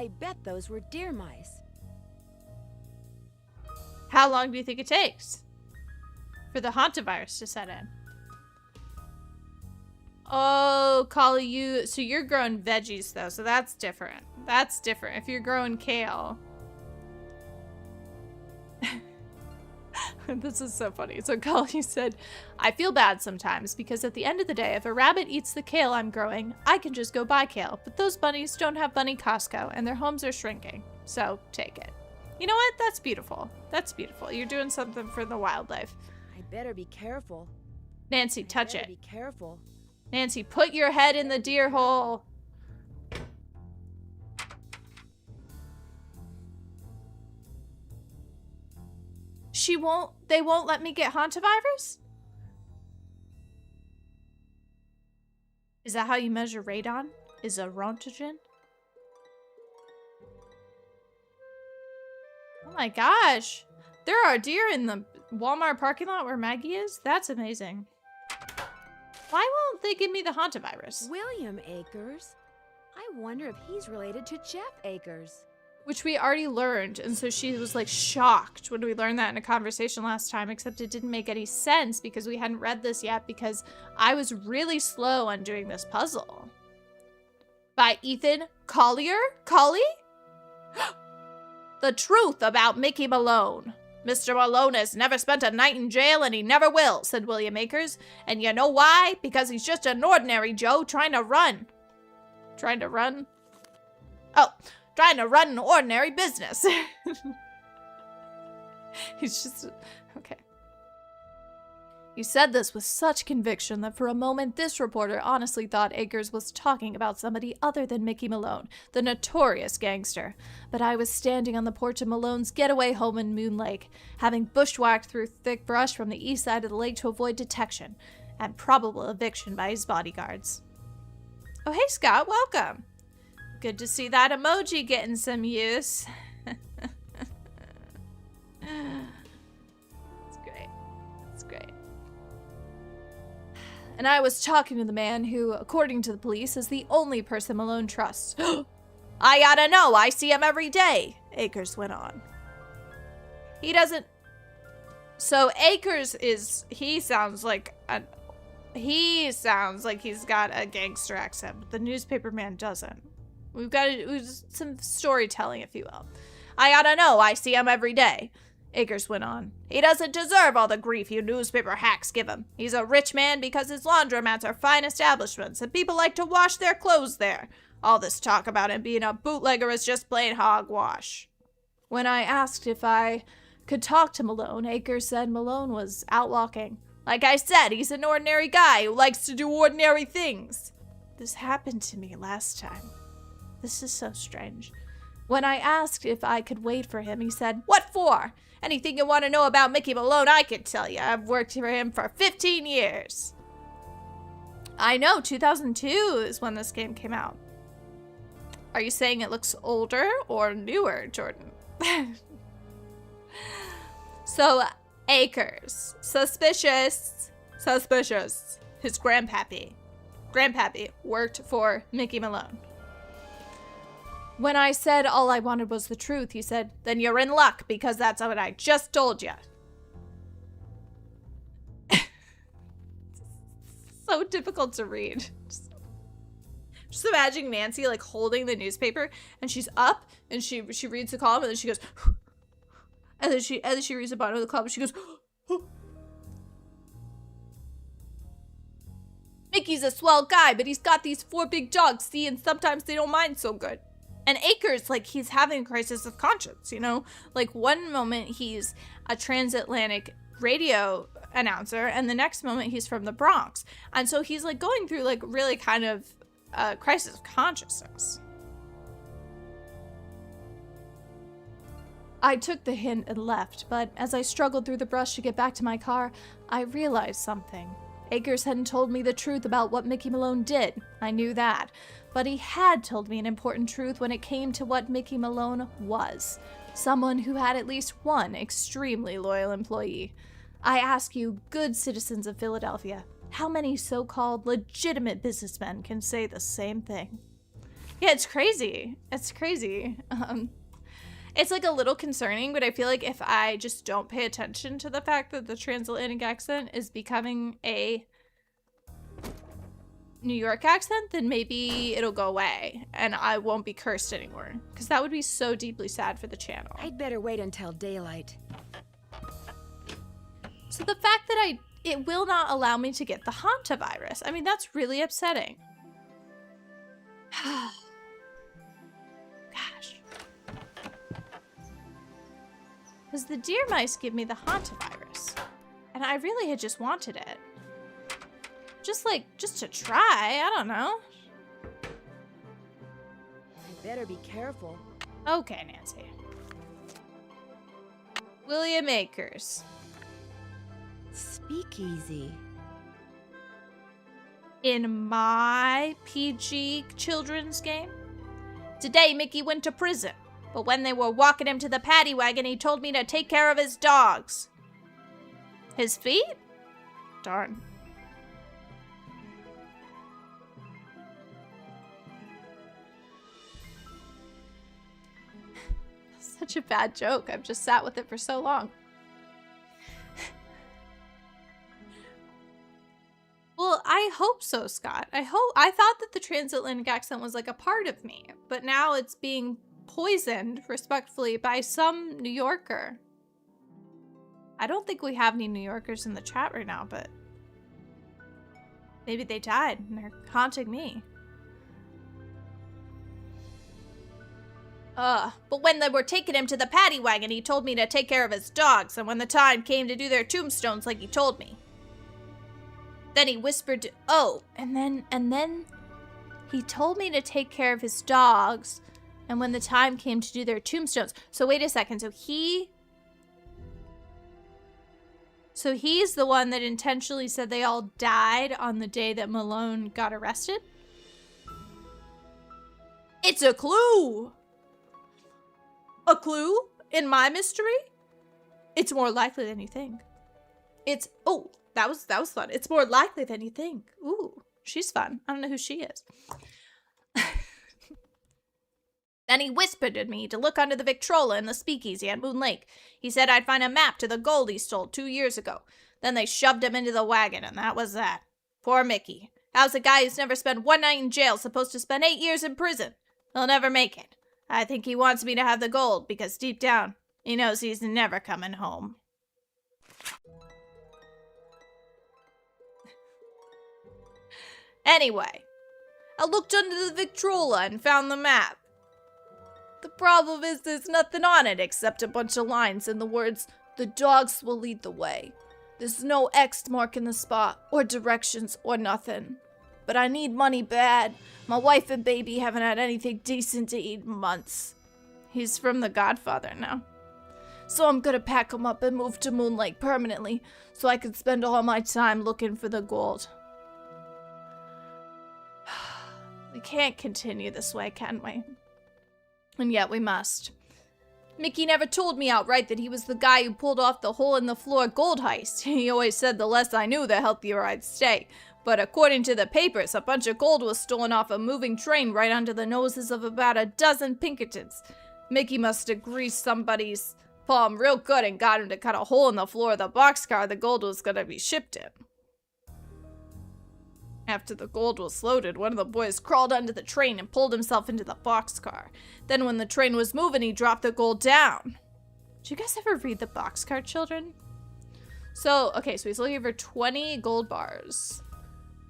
I bet those were deer mice. How long do you think it takes for the hantavirus to set in? Oh, Collie, so you're growing veggies though, so that's different. That's different. If you're growing kale. This is so funny. So Collie said, I feel bad sometimes because at the end of the day, if a rabbit eats the kale I'm growing, I can just go buy kale. But those bunnies don't have Bunny Costco and their homes are shrinking. So take it. You know what? That's beautiful. That's beautiful. You're doing something for the wildlife. I better be careful. Nancy, touch it. Be careful. Nancy, put your head in the deer hole. They won't let me get hantavirus? Is that how you measure radon? Is a rontogen? Oh my gosh. There are deer in the Walmart parking lot where Maggie is? That's amazing. Why won't they give me the hantavirus? William Akers? I wonder if he's related to Jeff Akers. Which we already learned, and so she was like shocked when we learned that in a conversation last time, except it didn't make any sense because we hadn't read this yet because I was really slow on doing this puzzle. By Ethan Collier? Collie? The truth about Mickey Malone. Mr. Malone has never spent a night in jail and he never will, said William Akers. And you know why? Because he's just an ordinary Joe trying to run. Trying to run? Oh. Trying to run an ordinary business. He's just... Okay. You said this with such conviction that for a moment this reporter honestly thought Akers was talking about somebody other than Mickey Malone, the notorious gangster. But I was standing on the porch of Malone's getaway home in Moon Lake, having bushwhacked through thick brush from the east side of the lake to avoid detection and probable eviction by his bodyguards. Oh, hey, Scott, welcome. Good to see that emoji getting some use. It's great. It's great. And I was talking to the man who, according to the police, is the only person Malone trusts. I oughta know. I see him every day, Akers went on. He doesn't... So Akers is... He sounds like he's got a gangster accent, but the newspaper man doesn't. We've got some storytelling, if you will. I oughta know. I see him every day, Akers went on. He doesn't deserve all the grief you newspaper hacks give him. He's a rich man because his laundromats are fine establishments and people like to wash their clothes there. All this talk about him being a bootlegger is just plain hogwash. When I asked if I could talk to Malone, Akers said Malone was out walking. Like I said, he's an ordinary guy who likes to do ordinary things. This happened to me last time. This is so strange. When I asked if I could wait for him, he said, "What for? Anything you want to know about Mickey Malone, I can tell you. I've worked for him for 15 years. I know, 2002 is when this game came out. Are you saying it looks older or newer, Jordan? So, Akers. Suspicious. His grandpappy worked for Mickey Malone. When I said all I wanted was the truth, he said, then you're in luck because that's what I just told you. So difficult to read. Just imagining Nancy like holding the newspaper and she's up and she reads the column and then she goes, and then she reads the bottom of the column and she goes, Mickey's a swell guy, but he's got these 4 big dogs, see, and sometimes they don't mind so good. And Akers, like, he's having a crisis of conscience, you know? Like, one moment he's a transatlantic radio announcer, and the next moment he's from the Bronx. And so he's, like, going through, like, really kind of a crisis of consciousness. I took the hint and left, but as I struggled through the brush to get back to my car, I realized something. Akers hadn't told me the truth about what Mickey Malone did. I knew that. But he had told me an important truth when it came to what Mickey Malone was. Someone who had at least one extremely loyal employee. I ask you, good citizens of Philadelphia, how many so-called legitimate businessmen can say the same thing? Yeah, it's crazy. It's crazy. It's like a little concerning, but I feel like if I just don't pay attention to the fact that the transatlantic accent is becoming a New York accent, then maybe it'll go away and I won't be cursed anymore. Because that would be so deeply sad for the channel. I'd better wait until daylight. So the fact that it will not allow me to get the hantavirus, I mean, that's really upsetting. Gosh. Because the deer mice give me the hantavirus. And I really had just wanted it. Just to try, I don't know. I'd better be careful. Okay, Nancy. William Akers. Speakeasy. In my PG children's game? Today, Mickey went to prison, but when they were walking him to the paddy wagon, he told me to take care of his dogs. His feet? Darn. Such a bad joke. I've just sat with it for so long. Well, I hope so, Scott. I thought that the transatlantic accent was like a part of me, but now it's being poisoned, respectfully, by some New Yorker. I don't think we have any New Yorkers in the chat right now, but maybe they died and they're haunting me. But when they were taking him to the paddy wagon, he told me to take care of his dogs, and when the time came to do their tombstones like he told me. Then he whispered to, and then he told me to take care of his dogs, and when the time came to do their tombstones. So wait a second, so he's the one that intentionally said they all died on the day that Malone got arrested? It's a clue! A clue in my mystery? It's more likely than you think. It's, that was fun. It's more likely than you think. Ooh, she's fun. I don't know who she is. Then he whispered to me to look under the Victrola in the speakeasy at Moon Lake. He said I'd find a map to the gold he stole 2 years ago. Then they shoved him into the wagon, and that was that. Poor Mickey. How's a guy who's never spent 1 night in jail supposed to spend 8 years in prison? He'll never make it. I think he wants me to have the gold, because deep down, he knows he's never coming home. Anyway, I looked under the Victrola and found the map. The problem is there's nothing on it except a bunch of lines and the words, "The dogs will lead the way." There's no X marking the spot, or directions, or nothing. But I need money bad. My wife and baby haven't had anything decent to eat in months. He's from The Godfather now. So I'm gonna pack him up and move to Moon Lake permanently so I can spend all my time looking for the gold. We can't continue this way, can we? And yet we must. Mickey never told me outright that he was the guy who pulled off the hole-in-the-floor gold heist. He always said the less I knew, the healthier I'd stay. But according to the papers, a bunch of gold was stolen off a moving train right under the noses of about a dozen Pinkertons. Mickey must have greased somebody's palm real good and got him to cut a hole in the floor of the boxcar the gold was gonna be shipped in. After the gold was loaded, one of the boys crawled under the train and pulled himself into the boxcar. Then when the train was moving, he dropped the gold down. Did you guys ever read The Boxcar Children? So he's looking for 20 gold bars.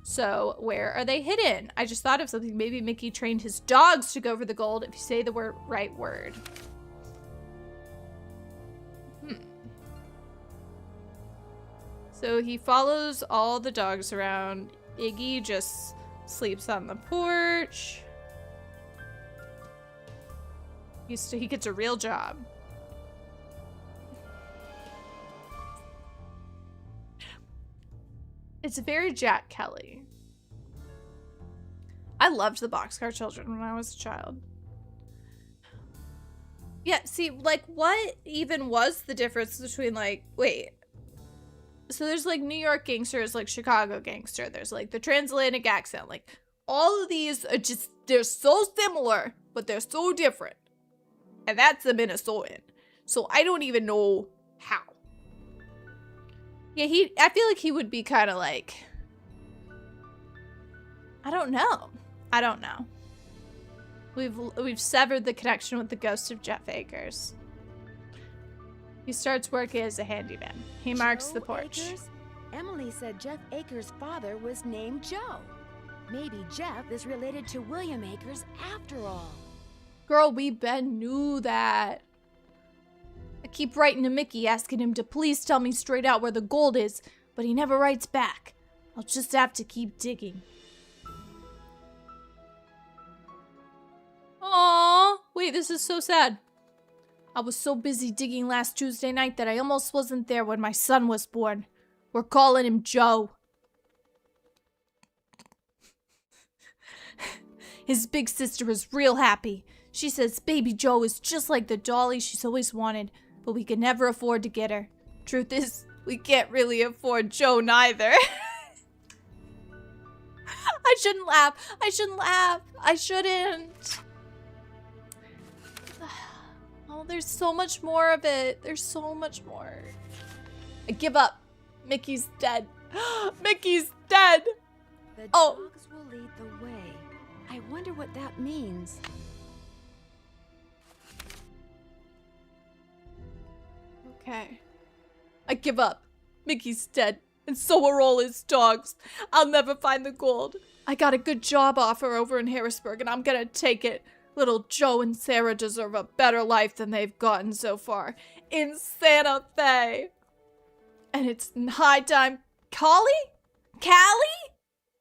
So where are they hidden? I just thought of something. Maybe Mickey trained his dogs to go for the gold if you say the right word. So he follows all the dogs around. Iggy just sleeps on the porch. He gets a real job. It's very Jack Kelly. I loved The Boxcar Children when I was a child. Yeah, see, like, what even was the difference between, like, wait. So there's, like, New York gangster, there's, like, Chicago gangster. There's, like, the transatlantic accent. Like, All of these are just, they're so similar, but they're so different. And that's a Minnesotan. So I don't even know how. Yeah, I feel like he would be kind of like, I don't know. We've severed the connection with the ghost of Jeff Akers. He starts working as a handyman. He marks Joe the porch. Akers? Emily said Jeff Akers' father was named Joe. Maybe Jeff is related to William Akers after all. Girl, we Ben knew that. I keep writing to Mickey asking him to please tell me straight out where the gold is, but he never writes back. I'll just have to keep digging. Aww. Wait, this is so sad. I was so busy digging last Tuesday night that I almost wasn't there when my son was born. We're calling him Joe. His big sister is real happy. She says baby Joe is just like the dolly she's always wanted, but we can never afford to get her. Truth is, we can't really afford Joe neither. I shouldn't laugh. I shouldn't. Oh, there's so much more of it. There's so much more. I give up. Mickey's dead. Mickey's dead. The Oh. dogs will lead the way. I wonder what that means. Okay. I give up. Mickey's dead. And so are all his dogs. I'll never find the gold. I got a good job offer over in Harrisburg, and I'm gonna take it. Little Joe and Sarah deserve a better life than they've gotten so far. In Santa Fe. And it's high time. Callie? Callie?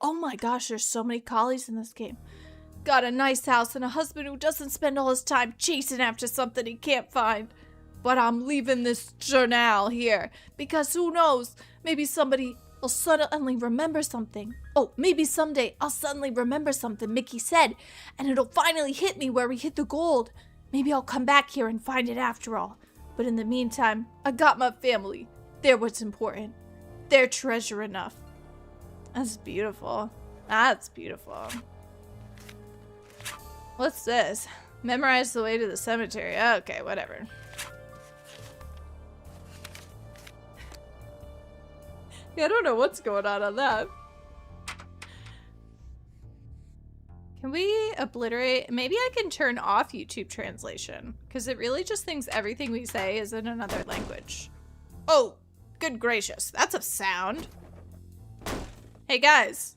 Oh my gosh, there's so many Collies in this game. Got a nice house and a husband who doesn't spend all his time chasing after something he can't find. But I'm leaving this journal here because who knows, maybe somebody will suddenly remember something. Oh, maybe someday I'll suddenly remember something Mickey said and it'll finally hit me where we hit the gold. Maybe I'll come back here and find it after all. But in the meantime, I got my family. They're what's important. They're treasure enough. That's beautiful. That's beautiful. What's this? Memorize the way to the cemetery. Okay, whatever. Yeah, I don't know what's going on that. Can we obliterate? Maybe I can turn off YouTube translation because it really just thinks everything we say is in another language. Oh, good gracious. That's a sound. Hey, guys.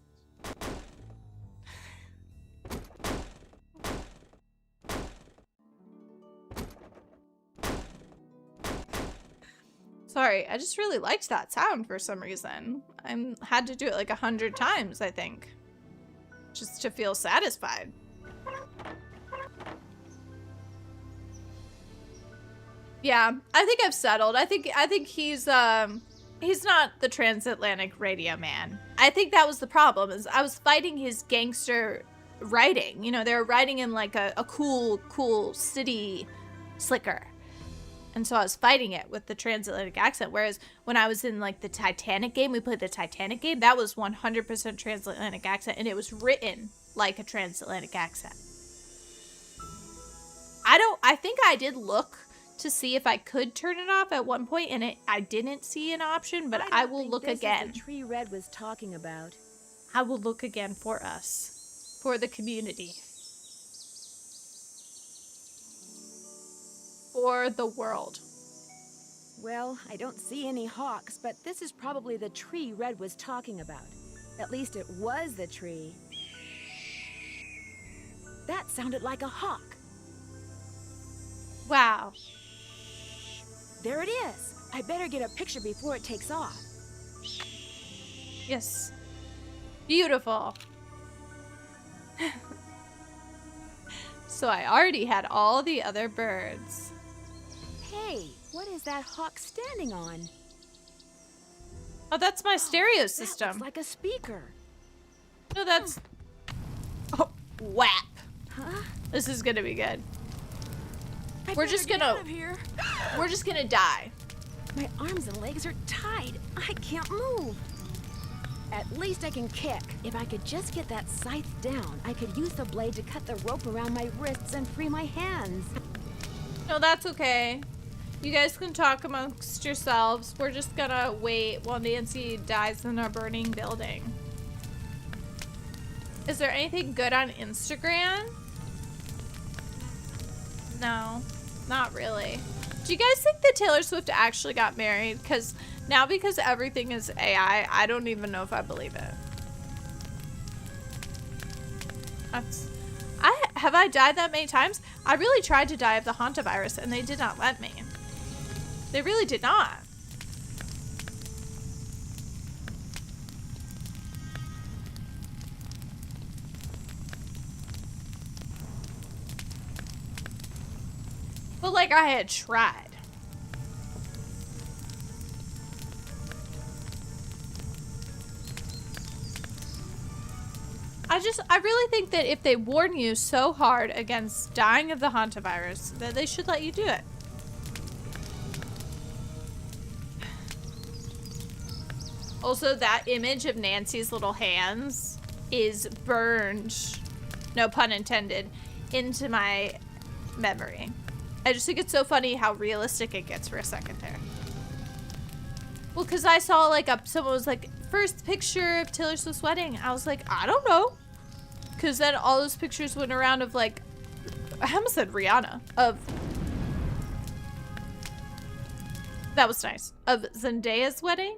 Sorry, I just really liked that sound for some reason. I had to do it like 100 times, I think. Just to feel satisfied. Yeah, I think I've settled. I think he's not the transatlantic radio man. I think that was the problem, is I was fighting his gangster writing. You know, they were writing in like a cool city slicker. And so I was fighting it with the transatlantic accent. Whereas when I was in like the Titanic game, we played the Titanic game, that was 100% transatlantic accent. And it was written like a transatlantic accent. I think I did look to see if I could turn it off at one point, and I didn't see an option, but I will look again. Is the tree Red was talking about. I will look again for us, for the community, for the world. Well, I don't see any hawks, but this is probably the tree Red was talking about. At least it was the tree. That sounded like a hawk. Wow. There it is. I better get a picture before it takes off. Yes. Beautiful. So I already had all the other birds. Hey, what is that hawk standing on? Oh, that's my stereo That system. looks like a speaker. No, that's... Oh, whap. Huh? This is gonna be good. I We're better just get gonna- out of here. We're just gonna die. My arms and legs are tied. I can't move. At least I can kick. If I could just get that scythe down, I could use the blade to cut the rope around my wrists and free my hands. No, that's okay. You guys can talk amongst yourselves. We're just gonna wait while Nancy dies in a burning building. Is there anything good on Instagram? No, not really. Do you guys think that Taylor Swift actually got married? Because now, because everything is AI, I don't even know if I believe it. Have I died that many times? I really tried to die of the hantavirus and they did not let me. They really did not. But like I had tried. I really think that if they warn you so hard against dying of the hantavirus, that they should let you do it. Also, that image of Nancy's little hands is burned, no pun intended, into my memory. I just think it's so funny how realistic it gets for a second there. Well, because I saw like someone was like, first picture of Taylor Swift's wedding. I was like, I don't know. Because then all those pictures went around of like, I almost said Rihanna, of, that was nice, of Zendaya's wedding.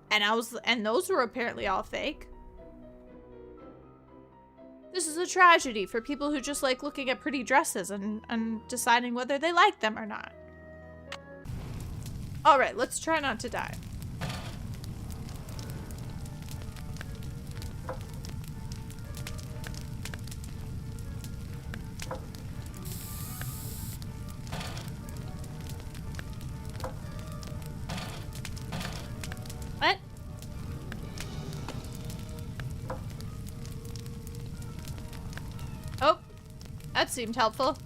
And those were apparently all fake. This is a tragedy for people who just like looking at pretty dresses and deciding whether they like them or not. All right, let's try not to die. What? Oh, that seemed helpful.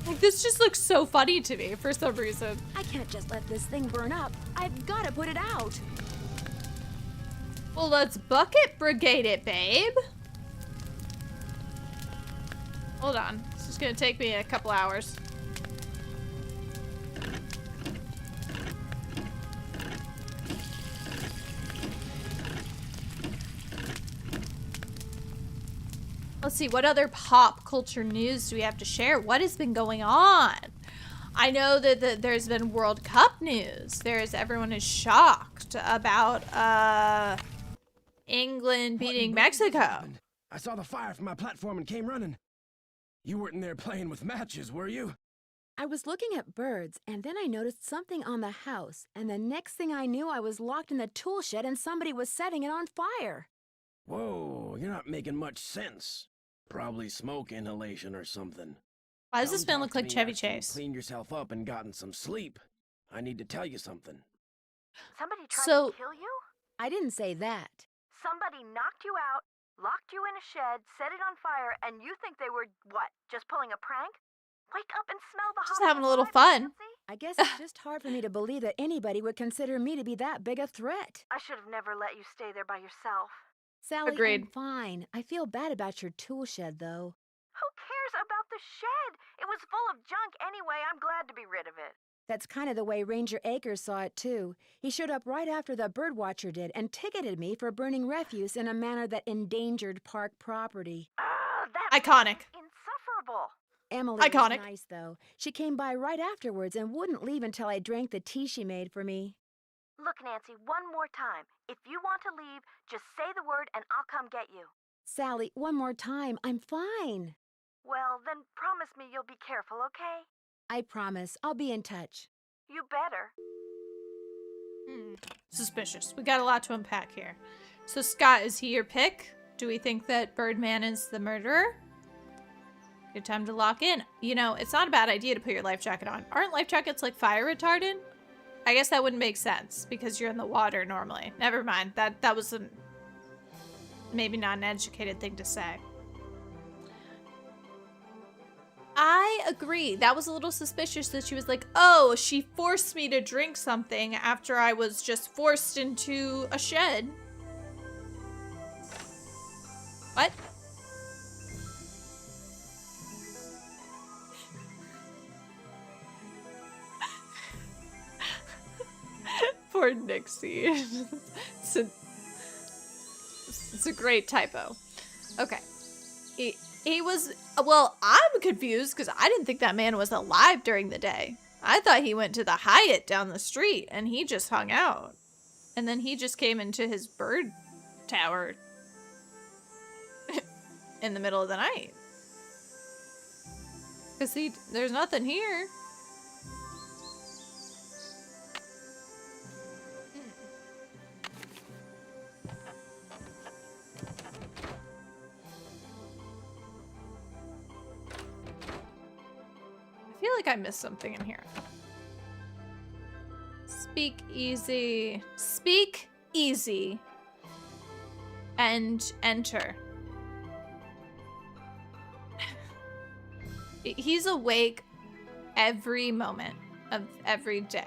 Like, this just looks so funny to me for some reason. I can't just let this thing burn up. I've got to put it out. Well, let's bucket brigade it, babe. Hold on. This is gonna take me a couple hours. Let's see, what other pop culture news do we have to share? What has been going on? I know that there's been World Cup news. Everyone is shocked about England beating Mexico. I saw the fire from my platform and came running. You weren't in there playing with matches, were you? I was looking at birds, and then I noticed something on the house, and the next thing I knew, I was locked in the tool shed and somebody was setting it on fire. Whoa, you're not making much sense. Probably smoke inhalation or something. Why does this man look like Chevy after you Chase? Cleaned yourself up and gotten some sleep. I need to tell you something. Somebody tried So- to kill you? I didn't say that. Somebody knocked you out, locked you in a shed, set it on fire, and you think they were, what, just pulling a prank? Wake up and smell the Just hot having a little fire, fun. Nancy. I guess it's just hard for me to believe that anybody would consider me to be that big a threat. I should have never let you stay there by yourself. Sally, Agreed. I'm fine. I feel bad about your tool shed, though. Who cares about the shed? It was full of junk anyway. I'm glad to be rid of it. That's kind of the way Ranger Akers saw it, too. He showed up right after the birdwatcher did and ticketed me for burning refuse in a manner that endangered park property. That's Iconic. insufferable. Emily Iconic. was nice, though. She came by right afterwards and wouldn't leave until I drank the tea she made for me. Look, Nancy, one more time. If you want to leave, just say the word and I'll come get you. Sally, one more time. I'm fine. Well, then promise me you'll be careful, okay? I promise. I'll be in touch. You better. Suspicious. We got a lot to unpack here. So, Scott, is he your pick? Do we think that Birdman is the murderer? Good time to lock in. You know, it's not a bad idea to put your life jacket on. Aren't life jackets like fire retardant? I guess that wouldn't make sense because you're in the water normally. Never mind. That was maybe not an educated thing to say. I agree. That was a little suspicious that she was like, oh, she forced me to drink something after I was just forced into a shed. What? Poor Nixie. it's a great typo. Okay. He was, well, I'm confused because I didn't think that man was alive during the day. I thought he went to the Hyatt down the street and he just hung out. And then he just came into his bird tower in the middle of the night. Because there's nothing here. I feel like I missed something in here. Speak easy. Speak easy. And enter. He's awake every moment of every day.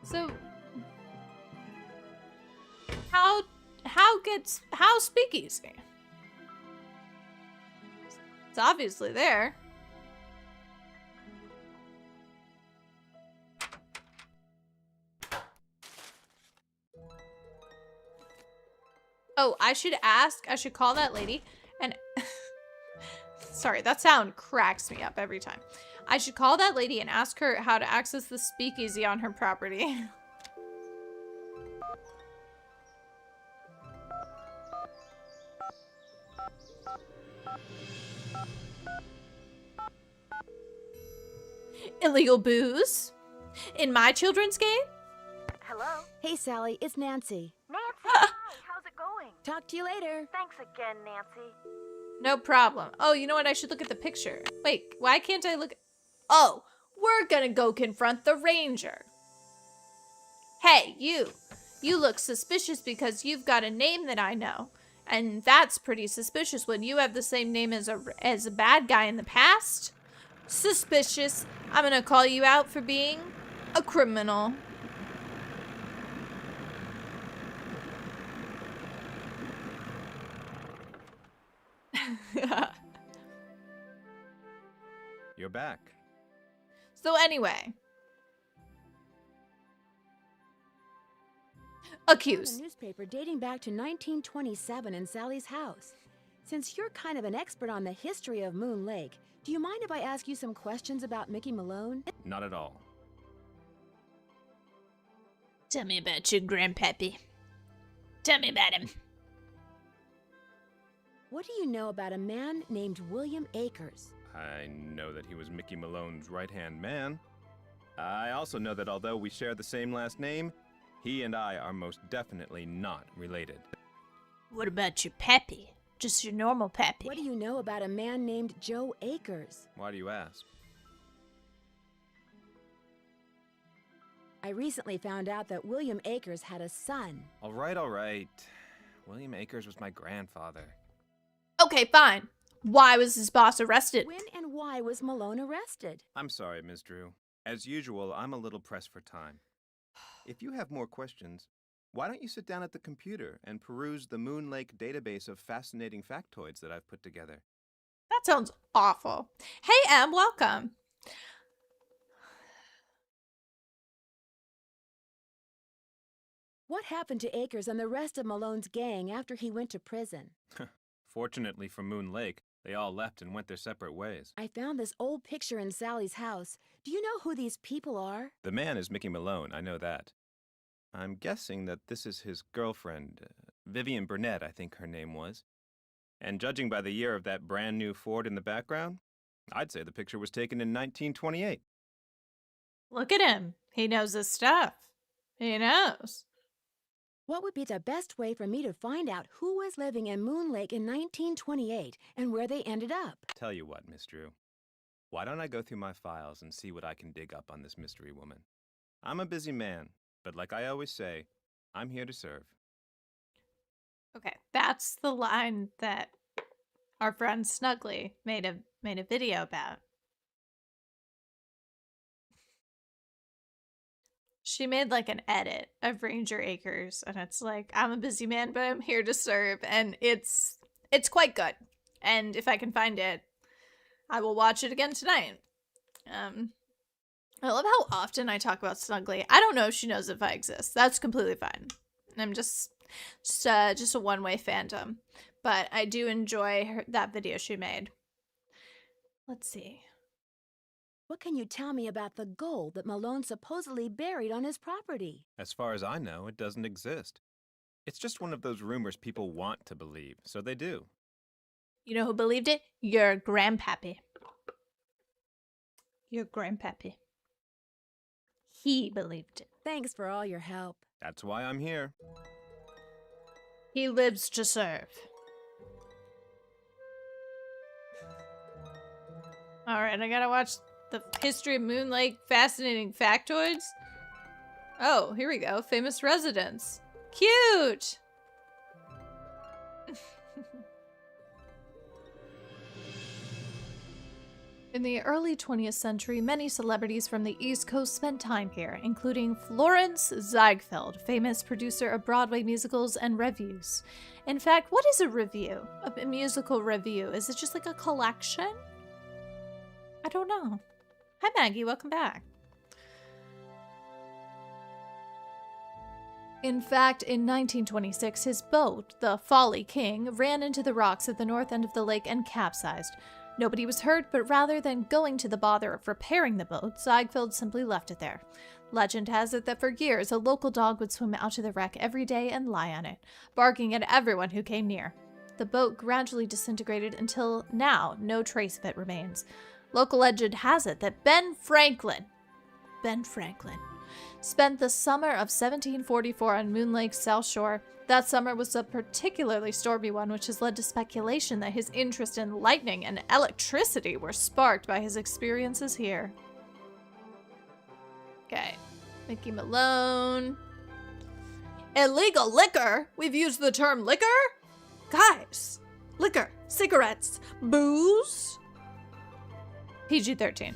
So how speak easy? It's obviously there. Oh, I should call that lady and sorry, that sound cracks me up every time. I should call that lady and ask her how to access the speakeasy on her property. Illegal booze? In my children's game? Hello? Hey, Sally, it's Nancy. Nancy, hi. How's it going? Talk to you later. Thanks again, Nancy. No problem. Oh, you know what? I should look at the picture. Wait, why can't I look? Oh, we're gonna go confront the ranger. Hey, you. You look suspicious because you've got a name that I know. And that's pretty suspicious when you have the same name as a bad guy in the past. Suspicious. I'm gonna call you out for being a criminal. You're back. So anyway. Accused. A newspaper dating back to 1927 in Sally's house. Since you're kind of an expert on the history of Moon Lake, do you mind if I ask you some questions about Mickey Malone? Not at all. Tell me about your grandpappy. Tell me about him. What do you know about a man named William Akers? I know that he was Mickey Malone's right-hand man. I also know that although we share the same last name, he and I are most definitely not related. What about your pappy? Just your normal pappy. What do you know about a man named Joe Akers? Why do you ask? I recently found out that William Akers had a son. All right. William Akers was my grandfather. Okay, fine. Why was his boss arrested? When and why was Malone arrested? I'm sorry, Ms. Drew. As usual, I'm a little pressed for time. If you have more questions, why don't you sit down at the computer and peruse the Moon Lake database of fascinating factoids that I've put together? That sounds awful. Hey, Em, welcome. What happened to Akers and the rest of Malone's gang after he went to prison? Fortunately for Moon Lake, they all left and went their separate ways. I found this old picture in Sally's house. Do you know who these people are? The man is Mickey Malone, I know that. I'm guessing that this is his girlfriend, Vivian Burnett, I think her name was. And judging by the year of that brand new Ford in the background, I'd say the picture was taken in 1928. Look at him. He knows his stuff. He knows. What would be the best way for me to find out who was living in Moon Lake in 1928 and where they ended up? Tell you what, Miss Drew. Why don't I go through my files and see what I can dig up on this mystery woman? I'm a busy man, but like I always say, I'm here to serve. Okay, that's the line that our friend Snuggly made a video about. She made like an edit of Ranger Acres, and it's like, I'm a busy man, but I'm here to serve, and it's quite good. And if I can find it, I will watch it again tonight. I love how often I talk about Snuggly. I don't know if she knows if I exist. That's completely fine. I'm just a one-way fandom. But I do enjoy that video she made. Let's see. What can you tell me about the gold that Malone supposedly buried on his property? As far as I know, it doesn't exist. It's just one of those rumors people want to believe, so they do. You know who believed it? Your grandpappy. Your grandpappy. He believed it. Thanks for all your help. That's why I'm here. He lives to serve. Alright, I gotta watch the history of Moon Lake fascinating factoids. Oh, here we go. Famous residence. Cute! In the early 20th century, many celebrities from the East Coast spent time here, including Florence Ziegfeld, famous producer of Broadway musicals and revues. In fact, what is a revue? A musical revue? Is it just like a collection? I don't know. Hi, Maggie. Welcome back. In fact, in 1926, his boat, the Folly King, ran into the rocks at the north end of the lake and capsized. Nobody was hurt, but rather than going to the bother of repairing the boat, Ziegfeld simply left it there. Legend has it that for years, a local dog would swim out to the wreck every day and lie on it, barking at everyone who came near. The boat gradually disintegrated until now no trace of it remains. Local legend has it that Ben Franklin, spent the summer of 1744 on Moon Lake's South Shore. That summer was a particularly stormy one, which has led to speculation that his interest in lightning and electricity were sparked by his experiences here. Okay, Mickey Malone. Illegal liquor? We've used the term liquor? Guys, liquor, cigarettes, booze? PG-13.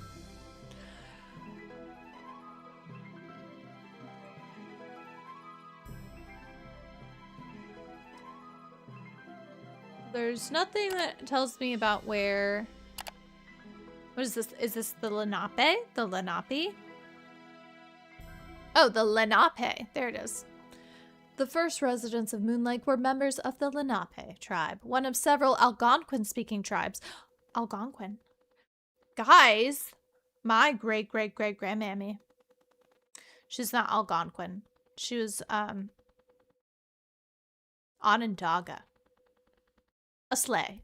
There's nothing that tells me about where... What is this? Is this the Lenape? The Lenape? Oh, the Lenape. There it is. The first residents of Moon Lake were members of the Lenape tribe, one of several Algonquin-speaking tribes. Algonquin? Guys, my great-great-great-grandmammy. She's not Algonquin. She was, Onondaga. A sleigh.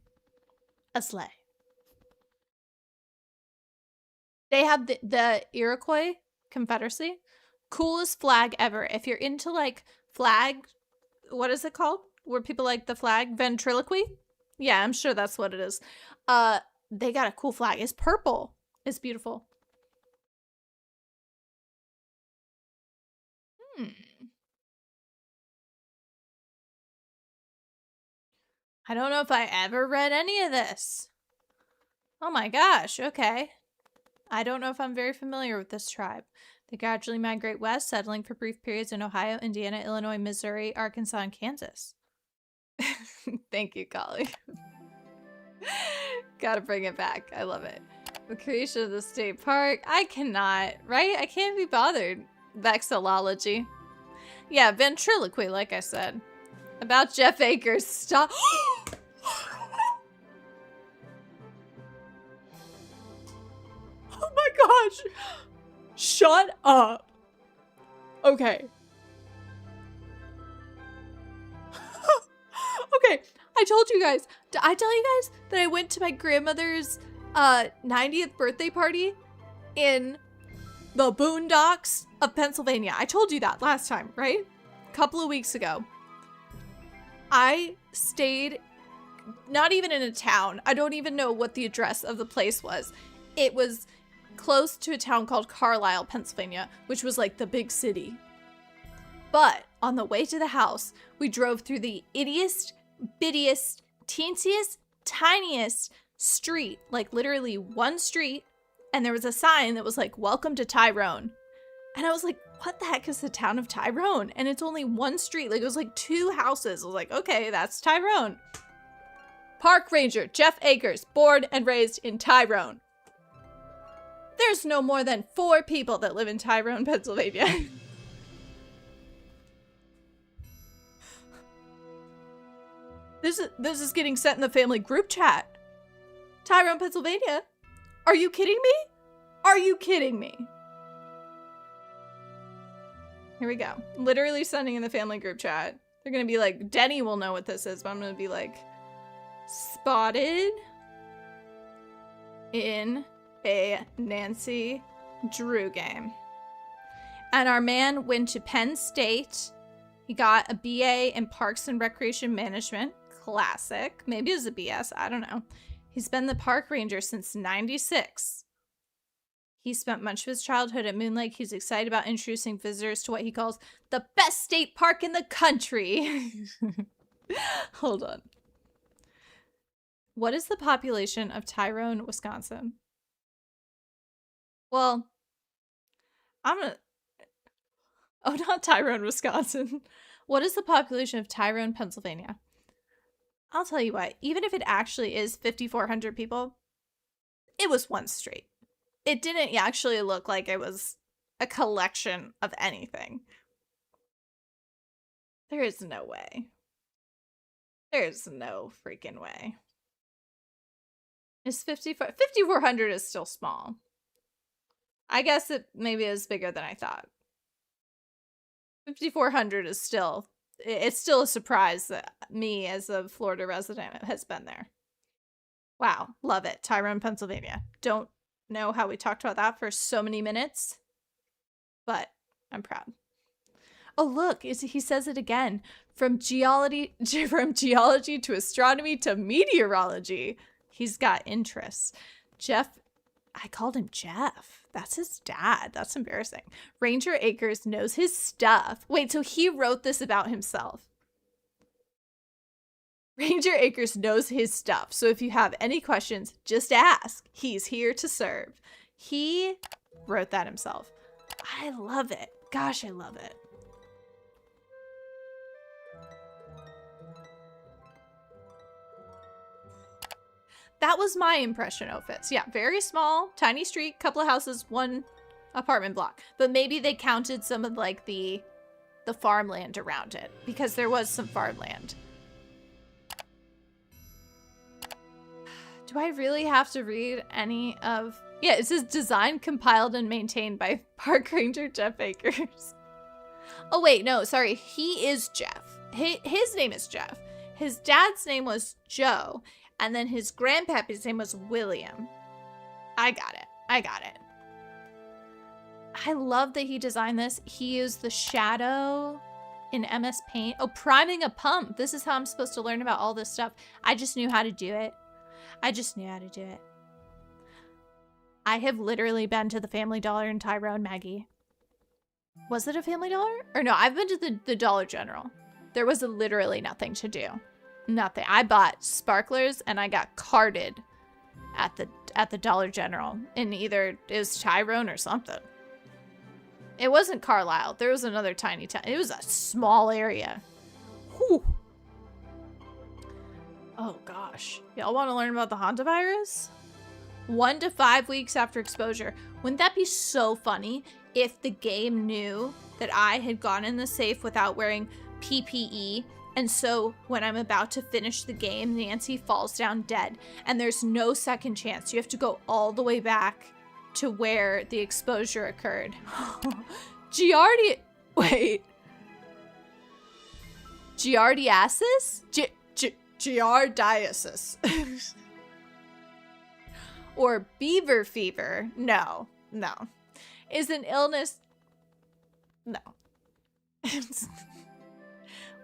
They have the Iroquois Confederacy. Coolest flag ever. If you're into, like, flag, what is it called? Where people like the flag? Ventriloquy? Yeah, I'm sure that's what it is. They got a cool flag. It's purple. It's beautiful. I don't know if I ever read any of this. Oh my gosh, okay. I don't know if I'm very familiar with this tribe. They gradually migrate west, settling for brief periods in Ohio, Indiana, Illinois, Missouri, Arkansas, and Kansas. Thank you, Collie. Gotta bring it back. I love it. The creation of the state park. I cannot, right? I can't be bothered. Vexillology. Yeah, ventriloquy, like I said. About Jeff Akers. Stop. Oh my gosh. Shut up. Okay. Okay, I told you guys. Did I tell you guys that I went to my grandmother's 90th birthday party in the boondocks of Pennsylvania? I told you that last time, right? A couple of weeks ago. I stayed not even in a town. I don't even know what the address of the place was. It was close to a town called Carlisle, Pennsylvania, which was like the big city. But on the way to the house, we drove through the ittiest, bittiest, teensiest, tiniest street, like literally one street, and there was a sign that was like, "Welcome to Tyrone." And I was like, what the heck is the town of Tyrone? And it's only one street. Like, it was like 2 houses. I was like, okay, that's Tyrone. Park ranger Jeff Akers, born and raised in Tyrone. There's no more than 4 people that live in Tyrone, Pennsylvania. This is getting sent in the family group chat. Tyrone, Pennsylvania? Are you kidding me? Are you kidding me? Here we go. Literally sending in the family group chat. They're gonna be like, Denny will know what this is, but I'm gonna be like, spotted in a Nancy Drew game. And our man went to Penn State. He got a BA in Parks and Recreation Management. Classic. Maybe it was a BS. I don't know. He's been the park ranger since '96. He spent much of his childhood at Moon Lake. He's excited about introducing visitors to what he calls the best state park in the country. Hold on. What is the population of Tyrone, Wisconsin? Well, oh, not Tyrone, Wisconsin. What is the population of Tyrone, Pennsylvania? I'll tell you what, even if it actually is 5,400 people, it was one street. It didn't actually look like it was a collection of anything. There is no way. There's no freaking way. Is 5,400 is still small. I guess it maybe is bigger than I thought. 5,400 is still, it's still a surprise that me as a Florida resident has been there. Wow, love it. Tyrone, Pennsylvania. Don't know how we talked about that for so many minutes, but I'm proud. Oh, look, he says it again. From geology to astronomy to meteorology. He's got interests. Jeff, I called him Jeff. That's his dad. That's embarrassing. Ranger Akers knows his stuff. Wait, so he wrote this about himself. Ranger Akers knows his stuff. So if you have any questions, just ask. He's here to serve. He wrote that himself. I love it. Gosh, I love it. That was my impression of Fitz. Yeah, very small, tiny street, couple of houses, 1 apartment block. But maybe they counted some of like the farmland around it, because there was some farmland. Do I really have to read any of... Yeah, it says designed, compiled, and maintained by Park Ranger Jeff Akers. Oh wait, no, sorry. He is Jeff. His name is Jeff. His dad's name was Joe. And then his grandpappy's name was William. I got it. I love that he designed this. He used the shadow in MS Paint. Oh, priming a pump. This is how I'm supposed to learn about all this stuff. I just knew how to do it. I have literally been to the Family Dollar in Tyrone, Maggie. Was it a Family Dollar? Or no, I've been to the Dollar General. There was literally nothing to do. Nothing. I bought sparklers and I got carded at the Dollar General in either it was Tyrone or something. It wasn't Carlisle. There was another tiny town. It was a small area. Whew. Oh gosh. Y'all want to learn about the hantavirus? 1 to 5 weeks after exposure. Wouldn't that be so funny if the game knew that I had gone in the safe without wearing PPE? And so when I'm about to finish the game, Nancy falls down dead and there's no second chance. You have to go all the way back to where the exposure occurred. Wait. Giardiasis? Giardiasis. Or beaver fever. No. Is an illness. No.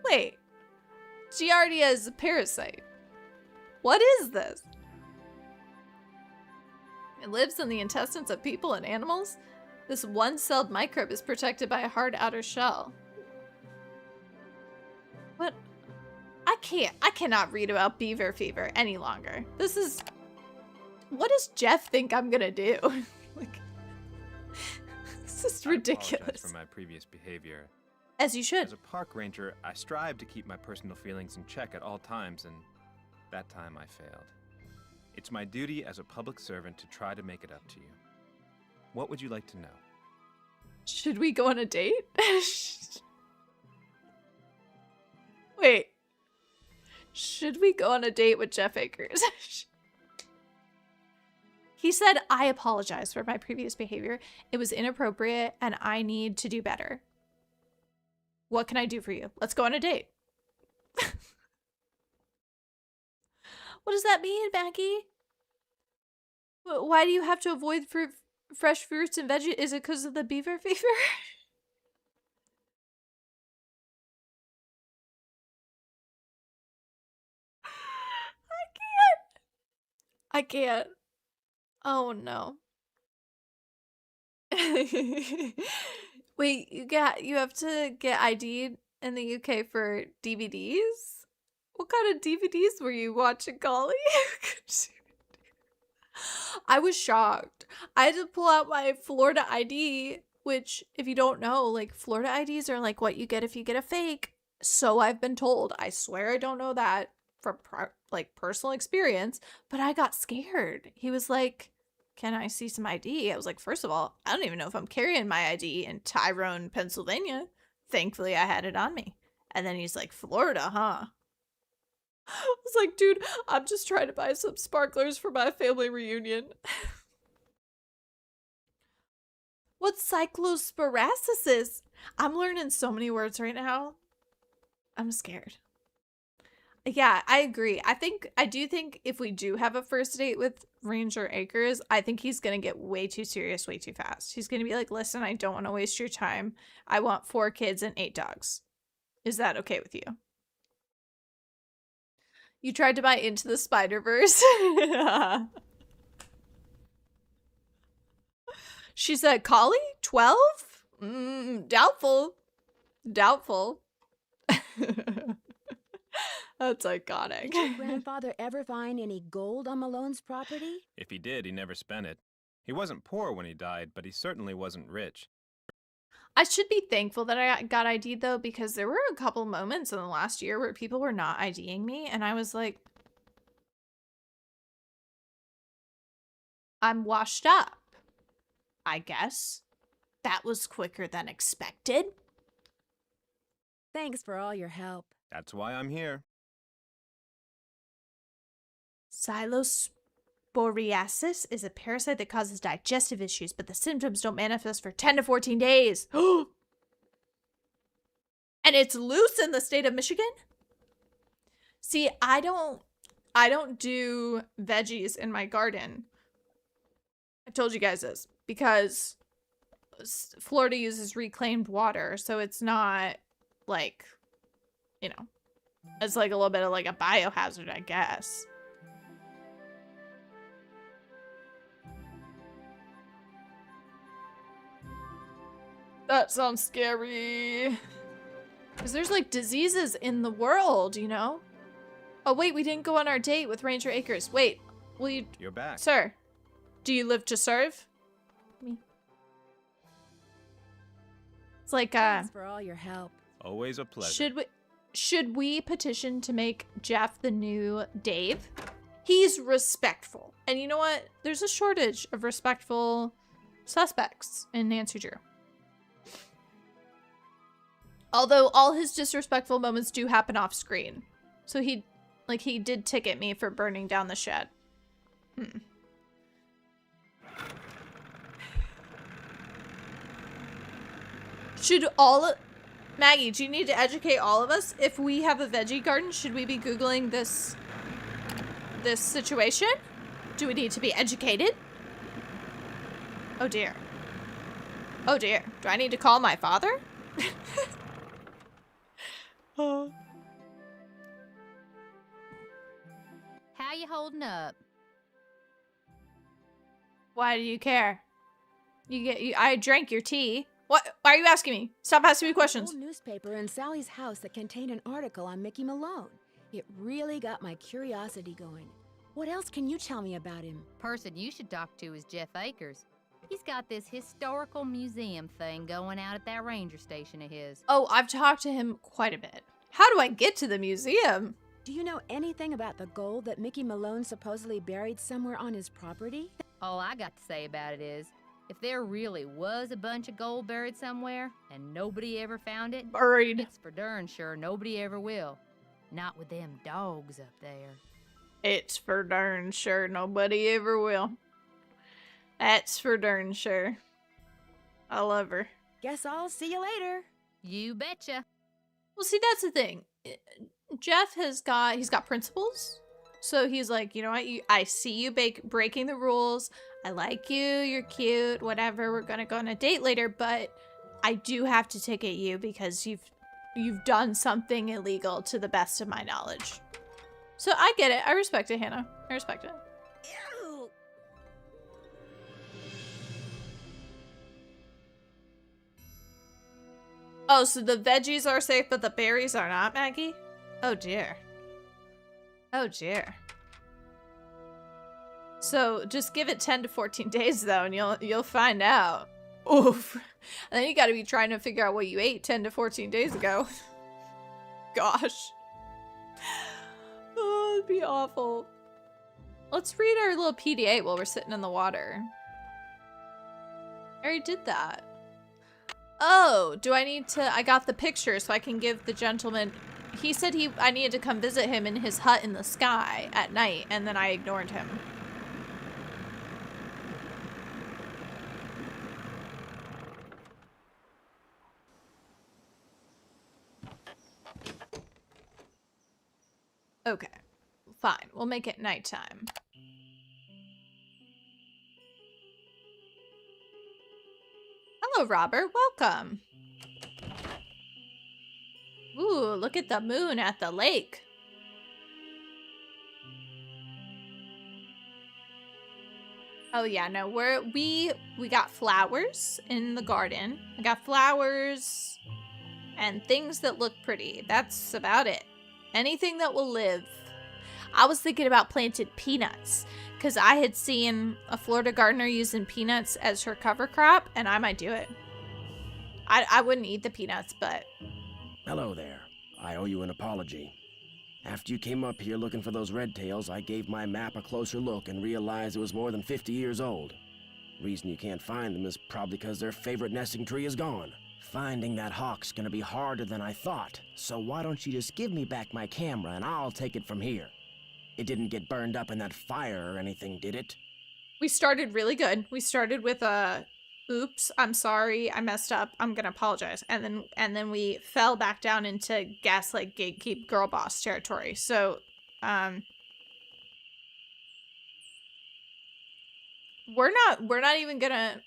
Wait. Giardia is a parasite. What is this? It lives in the intestines of people and animals. This one-celled microbe is protected by a hard outer shell. What? I I cannot read about beaver fever any longer. This is, what does Jeff think I'm gonna do? Like, this is I apologize ridiculous. for my previous behavior. As you should. As a park ranger, I strive to keep my personal feelings in check at all times, and that time I failed. It's my duty as a public servant to try to make it up to you. What would you like to know? Should we go on a date? Wait. Should we go on a date with Jeff Akers? He said, I apologize for my previous behavior. It was inappropriate and I need to do better. What can I do for you? Let's go on a date. What does that mean, Maggie? Why do you have to avoid fresh fruits and veggies? Is it because of the beaver fever? I can't. Oh no. Wait, you have to get ID'd in the UK for DVDs? What kind of DVDs were you watching, Golly? I was shocked. I had to pull out my Florida ID, which, if you don't know, like, Florida IDs are like what you get if you get a fake. So I've been told. I swear I don't know that from personal experience, but I got scared. He was like, can I see some ID? I was like, first of all, I don't even know if I'm carrying my ID in Tyrone, Pennsylvania. Thankfully, I had it on me. And then he's like, Florida, huh? I was like, dude, I'm just trying to buy some sparklers for my family reunion. What cyclosporasis is? I'm learning so many words right now. I'm scared. Yeah, I agree. I do think if we do have a first date with Ranger Akers, I think he's going to get way too serious way too fast. He's going to be like, listen, I don't want to waste your time. I want 4 kids and 8 dogs. Is that okay with you? You tried to buy Into the Spider-Verse. She said, Collie? 12? Doubtful. Doubtful. That's iconic. Did your grandfather ever find any gold on Malone's property? If he did, he never spent it. He wasn't poor when he died, but he certainly wasn't rich. I should be thankful that I got ID'd, though, because there were a couple moments in the last year where people were not IDing me, and I was like, I'm washed up, I guess. That was quicker than expected. Thanks for all your help. That's why I'm here. Cylosporiasis is a parasite that causes digestive issues, but the symptoms don't manifest for 10 to 14 days. And it's loose in the state of Michigan? See, I don't do veggies in my garden. I told you guys this because Florida uses reclaimed water, so it's not like, you know, it's like a little bit of like a biohazard, I guess. That sounds scary. Because there's like diseases in the world, you know? Oh, wait, we didn't go on our date with Ranger Akers. Wait, will you... You're back. Sir, do you live to serve? Me. It's like, Thanks for all your help. Always a pleasure. Should we petition to make Jeff the new Dave? He's respectful. And you know what? There's a shortage of respectful suspects in Nancy Drew. Although all his disrespectful moments do happen off screen. So he did ticket me for burning down the shed. Maggie, do you need to educate all of us? If we have a veggie garden, should we be Googling this situation? Do we need to be educated? Oh dear. Oh dear. Do I need to call my father? How you holding up? Why do you care? I drank your tea. What? Why are you asking me? Stop asking me questions. An old newspaper in Sally's house that contained an article on Mickey Malone. It really got my curiosity going. What else can you tell me about him? Person you should talk to is Jeff Akers. He's got this historical museum thing going out at that ranger station of his. Oh, I've talked to him quite a bit. How do I get to the museum? Do you know anything about the gold that Mickey Malone supposedly buried somewhere on his property? All I got to say about it is, if there really was a bunch of gold buried somewhere and nobody ever found it, Buried. it's for darn sure nobody ever will. Not with them dogs up there. It's for darn sure nobody ever will. That's for darn sure. I love her. Guess I'll see you later. You betcha. Well, see, that's the thing. Jeff he's got principles. So he's like, you know what? I see you breaking the rules. I like you. You're cute. Whatever. We're gonna go on a date later, but I do have to ticket you because you've done something illegal to the best of my knowledge. So I get it. I respect it, Hannah. I respect it. Ew. Oh, so the veggies are safe, but the berries are not, Maggie? Oh dear. Oh dear. So just give it 10 to 14 days though, and you'll find out. Oof. And then you gotta be trying to figure out what you ate 10 to 14 days ago. Gosh. Oh, it'd be awful. Let's read our little PDA while we're sitting in the water. I already did that. Oh, do I need to... I got the picture so I can give the gentleman... He said I needed to come visit him in his hut in the sky at night, and then I ignored him. Okay, fine. We'll make it nighttime. Hello, Robert. Welcome. Ooh, look at the moon at the lake. Oh yeah, no, we got flowers in the garden. I got flowers and things that look pretty. That's about it. Anything that will live. I was thinking about planted peanuts because I had seen a Florida gardener using peanuts as her cover crop, and I might do it. I wouldn't eat the peanuts, but... Hello there. I owe you an apology. After you came up here looking for those red tails, I gave my map a closer look and realized it was more than 50 years old. Reason you can't find them is probably because their favorite nesting tree is gone. Finding that hawk's gonna be harder than I thought, so why don't you just give me back my camera and I'll take it from here. It didn't get burned up in that fire or anything, did it? We started really good. We started with oops, I'm sorry, I messed up, I'm gonna apologize. And then we fell back down into gaslight, gatekeep, girl boss territory. So, we're not even gonna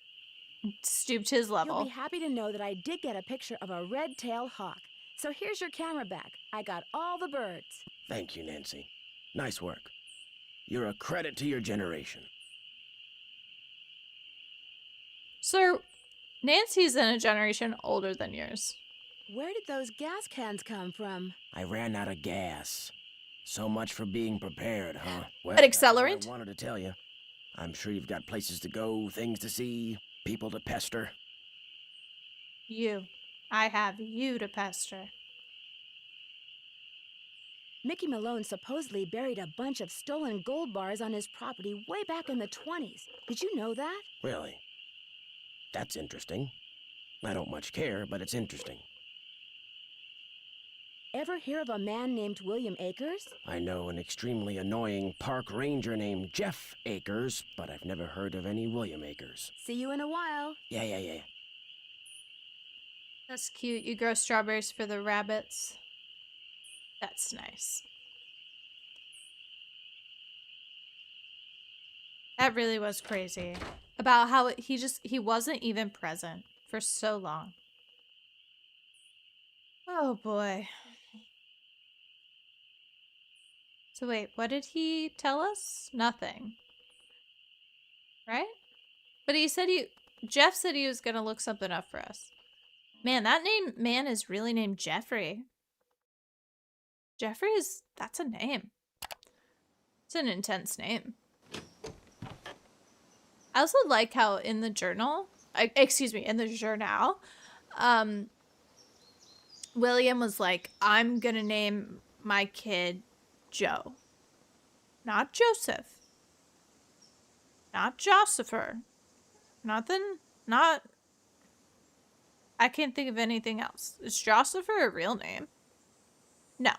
stoop to his level. You'll be happy to know that I did get a picture of a red-tailed hawk. So here's your camera back. I got all the birds. Thank you, Nancy. Nice work. You're a credit to your generation. Sir, Nancy's in a generation older than yours. Where did those gas cans come from? I ran out of gas. So much for being prepared, huh? Well, An that's all accelerant? I wanted to tell you. I'm sure you've got places to go, things to see, people to pester. You. I have you to pester. Mickey Malone supposedly buried a bunch of stolen gold bars on his property way back in the 20s. Did you know that? Really? That's interesting. I don't much care, but it's interesting. Ever hear of a man named William Akers? I know an extremely annoying park ranger named Jeff Akers, but I've never heard of any William Akers. See you in a while. Yeah. That's cute. You grow strawberries for the rabbits. That's nice. That really was crazy. About how he wasn't even present for so long. Oh boy. So wait, what did he tell us? Nothing. Right? But Jeff said he was gonna look something up for us. Man, that man is really named Jeffrey. Jeffrey that's a name. It's an intense name. I also like how in the journal, in the journal, William was like, I'm gonna name my kid Joe. Not Joseph. Not Josepher. I can't think of anything else. Is Josepher a real name? No.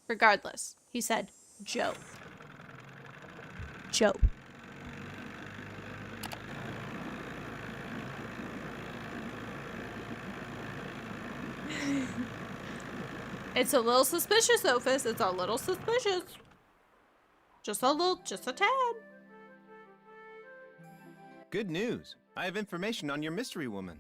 Regardless, he said Joe. Joe. It's a little suspicious, Ophis. It's a little suspicious. Just a tad. Good news. I have information on your mystery woman.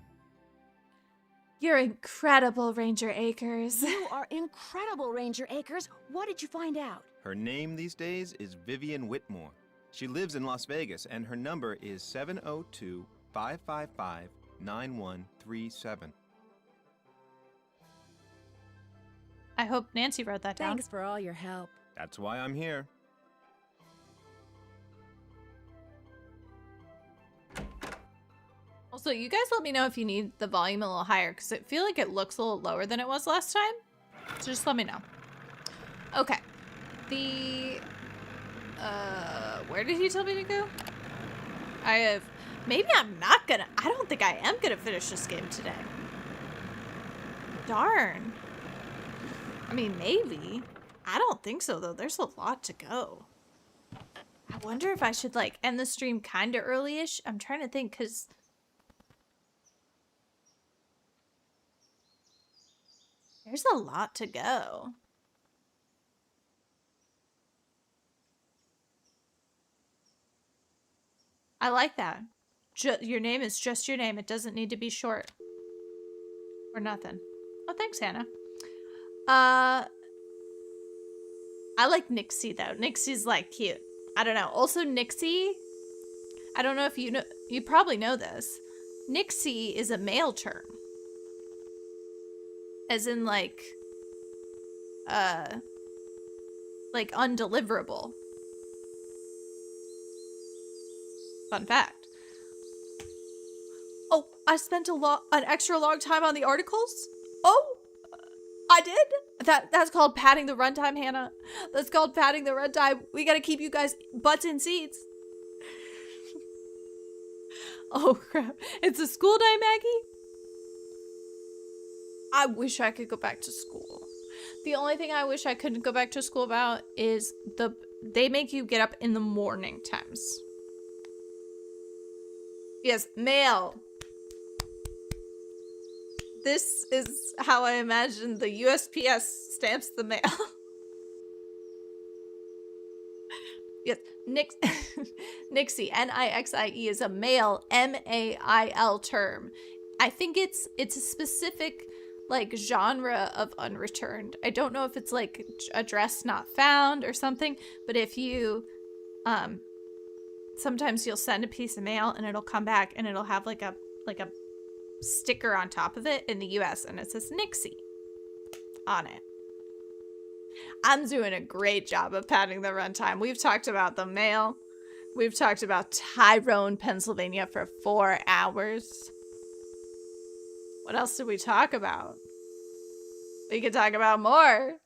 You're incredible, Ranger Akers. You are incredible, Ranger Akers. What did you find out? Her name these days is Vivian Whitmore. She lives in Las Vegas, and her number is 702-555-9137. I hope Nancy wrote that down. Thanks for all your help. That's why I'm here. Also, you guys let me know if you need the volume a little higher, because I feel like it looks a little lower than it was last time. So just let me know. Okay. Where did he tell me to go? Maybe I'm not gonna, I don't think I am gonna finish this game today. Darn. I mean, maybe. I don't think so, though. There's a lot to go. I wonder if I should, like, end the stream kind of early-ish. I'm trying to think, because there's a lot to go. I like that. Your name is just your name. It doesn't need to be short. Or nothing. Oh, thanks, Hannah. I like Nixie, though. Nixie's, like, cute. I don't know. Also, Nixie, I don't know if you know, you probably know this. Nixie is a male term. As in, like undeliverable. Fun fact. Oh, I spent an extra long time on the articles? Oh, I did? That's called padding the runtime, Hannah. That's called padding the runtime. We gotta keep you guys butts in seats. Oh, crap. It's a school day, Maggie? I wish I could go back to school. The only thing I wish I couldn't go back to school about is they make you get up in the morning times. Yes, mail. This is how I imagine the USPS stamps the mail. Yes, Nixie, N-I-X-I-E, is a male, M-A-I-L term. I think it's a specific, like, genre of unreturned. I don't know if it's, like, address not found or something, but if you, sometimes you'll send a piece of mail and it'll come back and it'll have, like a sticker on top of it in the US, and it says Nixie on it. I'm doing a great job of padding the runtime. We've talked about the mail. We've talked about Tyrone, Pennsylvania for 4 hours. What else did we talk about? We could talk about more.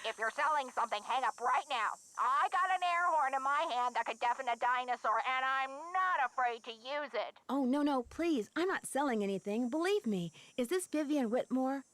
If you're selling something, hang up right now. I got an air horn in my hand that could deafen a dinosaur, and I'm not afraid to use it. Oh, no, please. I'm not selling anything. Believe me. Is this Vivian Whitmore?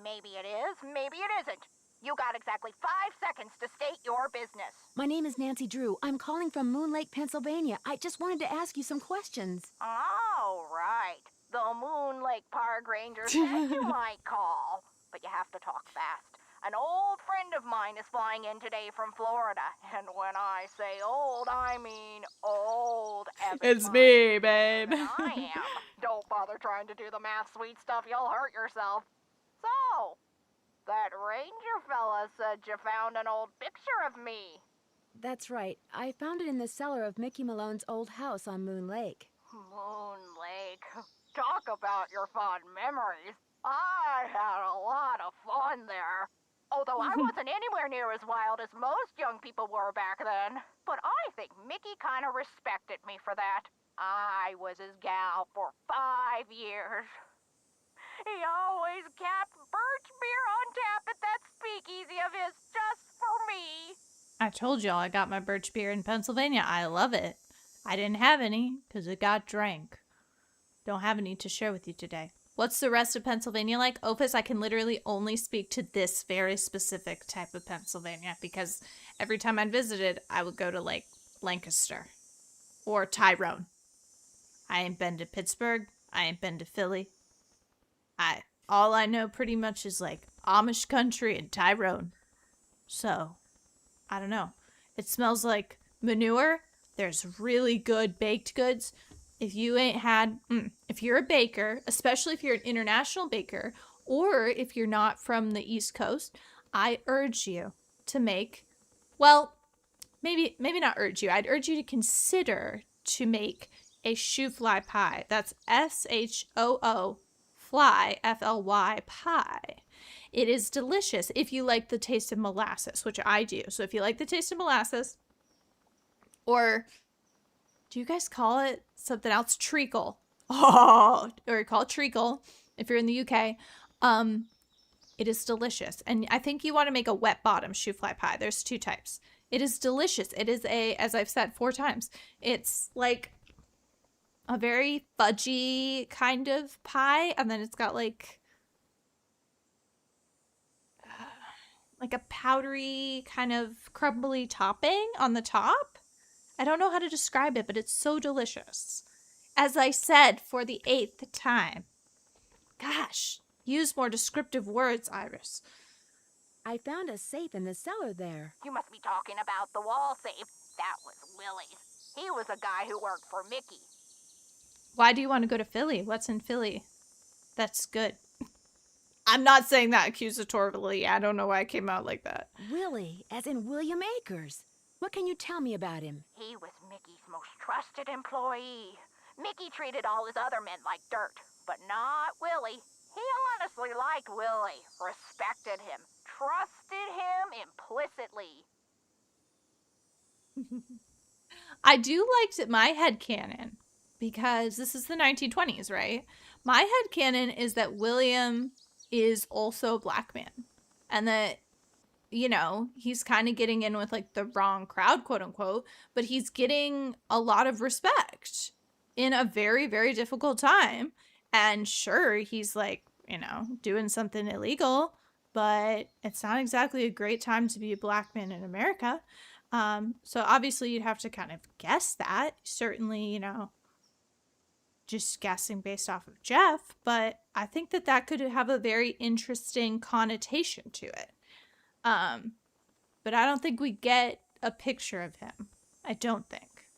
Maybe it is, maybe it isn't. You got exactly 5 seconds to state your business. My name is Nancy Drew. I'm calling from Moon Lake, Pennsylvania. I just wanted to ask you some questions. Oh, right. The Moon Lake Park Ranger said you might call. But you have to talk fast. An old friend of mine is flying in today from Florida. And when I say old, I mean old as It's me, babe. I am. Don't bother trying to do the math, sweet stuff. You'll hurt yourself. So, that ranger fella said you found an old picture of me. That's right. I found it in the cellar of Mickey Malone's old house on Moon Lake. Moon Lake. Talk about your fond memories. I had a lot of fun there. Although I wasn't anywhere near as wild as most young people were back then. But I think Mickey kind of respected me for that. I was his gal for 5 years. He always kept birch beer on tap at that speakeasy of his just for me. I told y'all I got my birch beer in Pennsylvania. I love it. I didn't have any because it got drank. Don't have any to share with you today. What's the rest of Pennsylvania like? Opus, I can literally only speak to this very specific type of Pennsylvania because every time I'd visited, I would go to like Lancaster or Tyrone. I ain't been to Pittsburgh. I ain't been to Philly. All I know pretty much is like Amish country and Tyrone. So, I don't know. It smells like manure. There's really good baked goods. If you ain't had, if you're a baker, especially if you're an international baker, or if you're not from the East Coast, I urge you to make, well, maybe not urge you. I'd urge you to consider to make a shoo fly pie. That's SHOO fly, FLY pie. It is delicious if you like the taste of molasses, which I do. So if you like the taste of molasses, or do you guys call it something else? Treacle. Oh, or call it treacle if you're in the UK. It is delicious. And I think you want to make a wet bottom shoo fly pie. There's 2 types. It is delicious. It is as I've said 4 times, it's like a very fudgy kind of pie. And then it's got like a powdery kind of crumbly topping on the top. I don't know how to describe it, but it's so delicious. As I said for the 8th time. Gosh, use more descriptive words, Iris. I found a safe in the cellar there. You must be talking about the wall safe. That was Willie's. He was a guy who worked for Mickey. Why do you want to go to Philly? What's in Philly? That's good. I'm not saying that accusatorily. I don't know why I came out like that. Willie, as in William Akers. What can you tell me about him? He was Mickey's most trusted employee. Mickey treated all his other men like dirt, but not Willie. He honestly liked Willie, respected him, trusted him implicitly. I do like my headcanon, because this is the 1920s, right? My headcanon is that William is also a black man. And that, you know, he's kind of getting in with like the wrong crowd, quote unquote, but he's getting a lot of respect in a very, very difficult time. And sure, he's like, you know, doing something illegal, but it's not exactly a great time to be a black man in America. So obviously you'd have to kind of guess that. Certainly, you know, just guessing based off of Jeff, but I think that could have a very interesting connotation to it. But I don't think we get a picture of him. I don't think.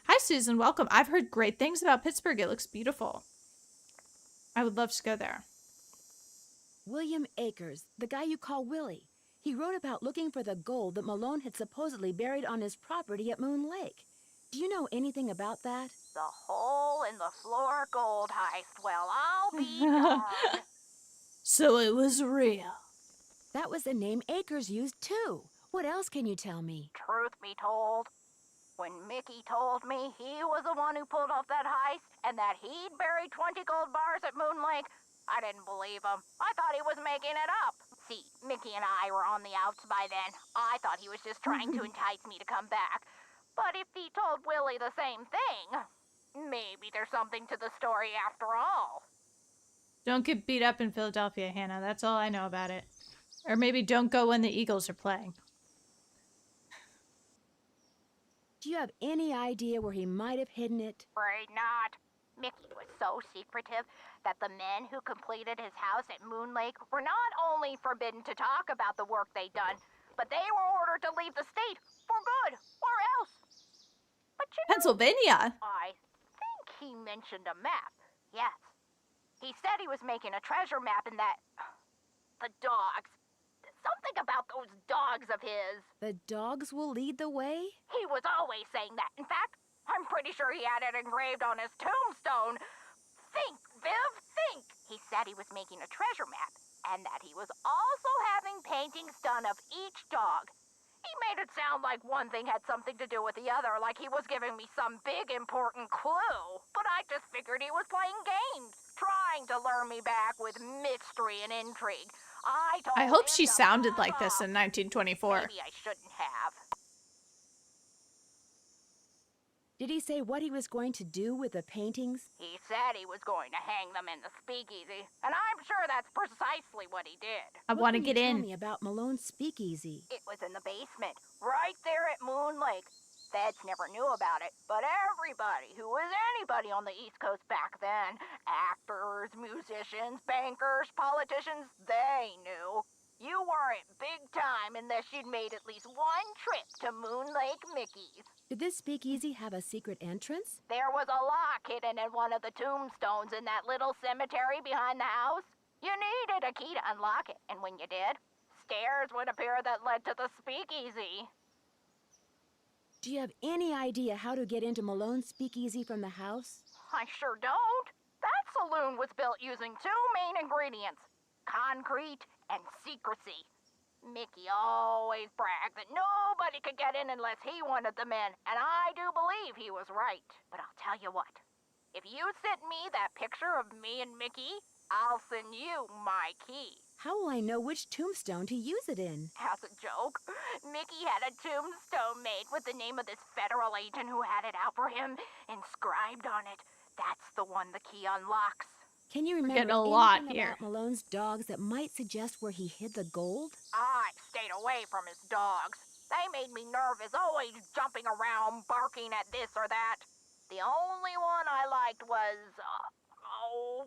Hi, Susan. Welcome. I've heard great things about Pittsburgh. It looks beautiful. I would love to go there. William Akers, the guy you call Willie. He wrote about looking for the gold that Malone had supposedly buried on his property at Moon Lake. Do you know anything about that? The hole in the floor gold heist. Well, I'll be darned. So it was real. That was the name Akers used too. What else can you tell me? Truth be told, when Mickey told me he was the one who pulled off that heist and that he'd buried 20 gold bars at Moon Lake, I didn't believe him. I thought he was making it up. See, Mickey and I were on the outs by then. I thought he was just trying to entice me to come back. But if he told Willie the same thing, maybe there's something to the story after all. Don't get beat up in Philadelphia, Hannah. That's all I know about it. Or maybe don't go when the Eagles are playing. Do you have any idea where he might have hidden it? Afraid not. Mickey was so secretive that the men who completed his house at Moon Lake were not only forbidden to talk about the work they'd done, but they were ordered to leave the state for good, or else. But you know, Pennsylvania? I think he mentioned a map. Yes. He said he was making a treasure map and that the dogs, the Something about those dogs of his. The dogs will lead the way? He was always saying that. In fact, I'm pretty sure he had it engraved on his tombstone. Think, Viv, think. He said he was making a treasure map, and that he was also having paintings done of each dog. He made it sound like one thing had something to do with the other, like he was giving me some big important clue. But I just figured he was playing games, trying to lure me back with mystery and intrigue. I hope him she to sounded fuck like this off. in 1924. Maybe I shouldn't have. Did he say what he was going to do with the paintings? He said he was going to hang them in the speakeasy, and I'm sure that's precisely what he did. I What want to can you get tell in. me about Malone's speakeasy. It was in the basement, right there at Moon Lake. Feds never knew about it, but everybody who was anybody on the East Coast back then, actors, musicians, bankers, politicians, they knew. You weren't big time unless you'd made at least one trip to Moon Lake Mickey's. Did this speakeasy have a secret entrance? There was a lock hidden in one of the tombstones in that little cemetery behind the house. You needed a key to unlock it, and when you did, stairs would appear that led to the speakeasy. Do you have any idea how to get into Malone's speakeasy from the house? I sure don't. That saloon was built using two main ingredients, concrete and secrecy. Mickey always bragged that nobody could get in unless he wanted them in, and I do believe he was right. But I'll tell you what, if you send me that picture of me and Mickey, I'll send you my key. How will I know which tombstone to use it in? As a joke, Mickey had a tombstone made with the name of this federal agent who had it out for him inscribed on it. That's the one the key unlocks. Can you getting remember a lot anything here. about Malone's dogs that might suggest where he hid the gold? I stayed away from his dogs. They made me nervous, always jumping around, barking at this or that. The only one I liked was,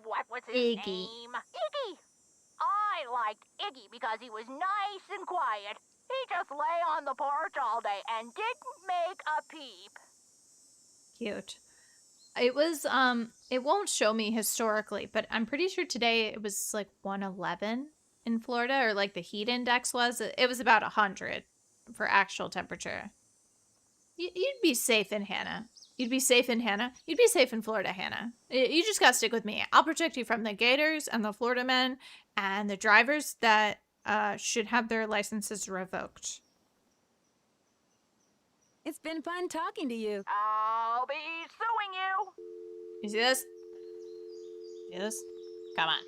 what was his Iggy. name? Iggy! I liked Iggy because he was nice and quiet. He just lay on the porch all day and didn't make a peep. Cute. It was, it won't show me historically, but I'm pretty sure today it was like 111 in Florida, or like the heat index was. It was about 100 for actual temperature. You'd be safe in Hannah. You'd be safe in Hannah. You'd be safe in Florida, Hannah. You just gotta stick with me. I'll protect you from the gators and the Florida men and the drivers that should have their licenses revoked. It's been fun talking to you. I'll be suing you. You see this? See this? Come on.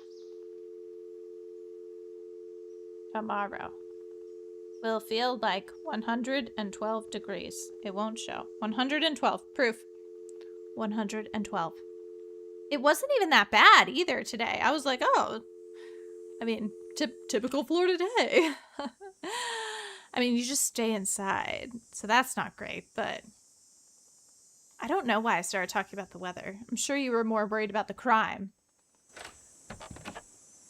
Tomorrow will feel like 112 degrees. It won't show. 112. Proof. 112. It wasn't even that bad either today. I was like, oh, I mean, typical Florida day. I mean, you just stay inside, so that's not great, but I don't know why I started talking about the weather. I'm sure you were more worried about the crime,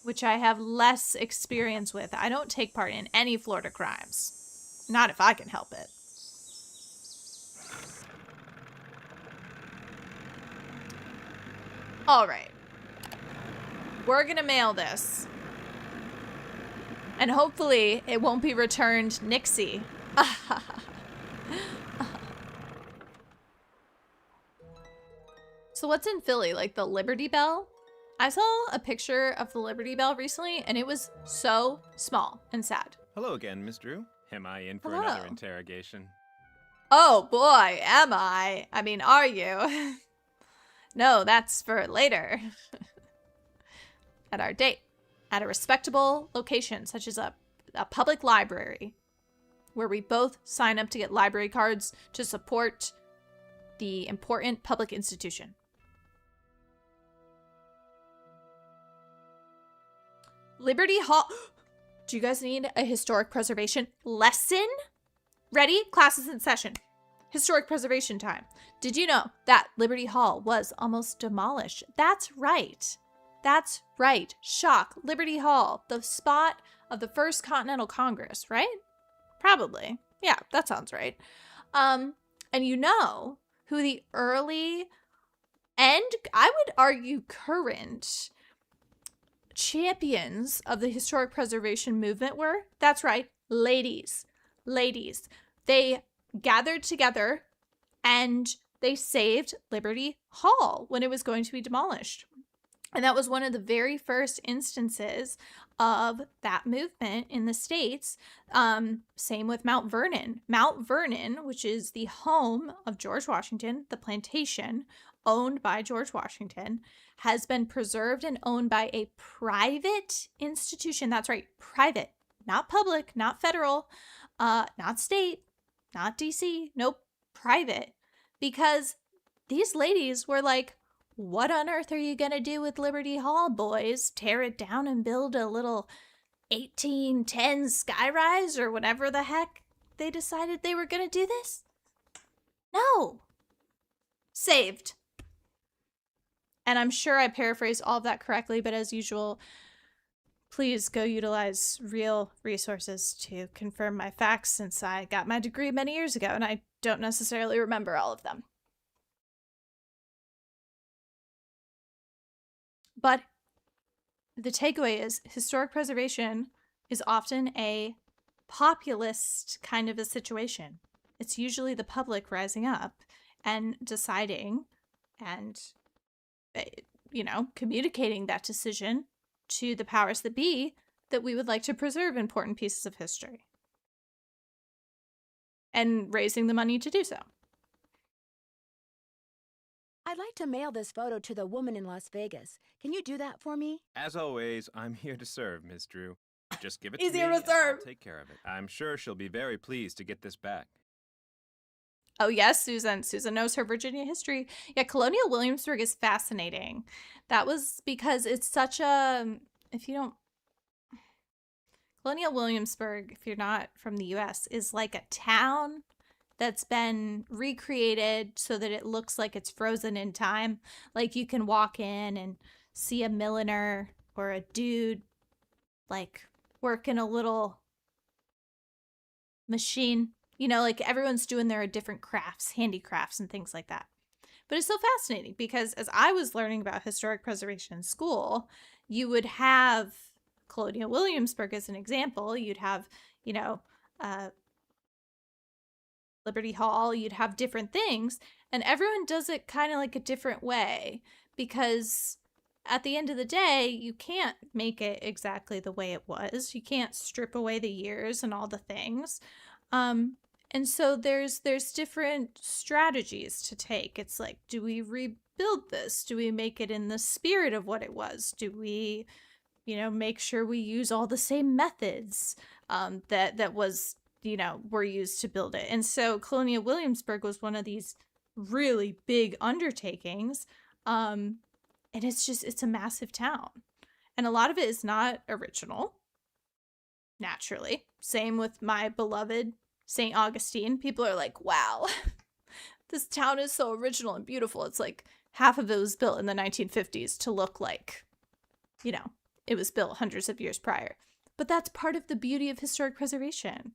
which I have less experience with. I don't take part in any Florida crimes. Not if I can help it. All right. We're gonna mail this. And hopefully it won't be returned Nixie. So what's in Philly? Like the Liberty Bell? I saw a picture of the Liberty Bell recently and it was so small and sad. Hello again, Miss Drew. Am I in for Hello. another interrogation? Oh boy, am I? I mean, are you? No, that's for later. At our date. At a respectable location, such as a public library, where we both sign up to get library cards to support the important public institution. Liberty Hall. Do you guys need a historic preservation lesson? Ready? Class is in session. Historic preservation time. Did you know that Liberty Hall was almost demolished? That's right. That's right. Shock. Liberty Hall, the spot of the First Continental Congress, right? Probably. Yeah, that sounds right. And you know who the early and I would argue current champions of the historic preservation movement were? That's right, ladies. Ladies. They gathered together and they saved Liberty Hall when it was going to be demolished. And that was one of the very first instances of that movement in the States. Same with Mount Vernon. Mount Vernon, which is the home of George Washington, the plantation owned by George Washington, has been preserved and owned by a private institution. That's right, private, not public, not federal, not state, not DC. Nope, private. Because these ladies were like, what on earth are you going to do with Liberty Hall, boys? Tear it down and build a little 1810 skyrise or whatever the heck they decided they were going to do this? No. Saved. And I'm sure I paraphrased all of that correctly, but as usual, please go utilize real resources to confirm my facts, since I got my degree many years ago and I don't necessarily remember all of them. But the takeaway is historic preservation is often a populist kind of a situation. It's usually the public rising up and deciding and, communicating that decision to the powers that be that we would like to preserve important pieces of history and raising the money to do so. I'd like to mail this photo to the woman in Las Vegas. Can you do that for me? As always, I'm here to serve, Miss Drew. Just give it He's to me here to and serve. I'll take care of it. I'm sure she'll be very pleased to get this back. Oh, yes, Susan. Susan knows her Virginia history. Yeah, Colonial Williamsburg is fascinating. That was because it's such a, Colonial Williamsburg, if you're not from the U.S., is like a town that's been recreated so that it looks like it's frozen in time. Like you can walk in and see a milliner or a dude like working a little machine. Like everyone's doing their different crafts, handicrafts and things like that. But it's so fascinating because as I was learning about historic preservation in school, you would have Colonial Williamsburg as an example. You'd have, Liberty Hall, you'd have different things, and everyone does it kind of like a different way because at the end of the day, you can't make it exactly the way it was. You can't strip away the years and all the things. And so there's different strategies to take. It's like, do we rebuild this? Do we make it in the spirit of what it was? Do we, make sure we use all the same methods that was were used to build it. And so Colonial Williamsburg was one of these really big undertakings. And it's a massive town. And a lot of it is not original, naturally. Same with my beloved St. Augustine. People are like, wow, this town is so original and beautiful. It's like half of it was built in the 1950s to look like, it was built hundreds of years prior. But that's part of the beauty of historic preservation.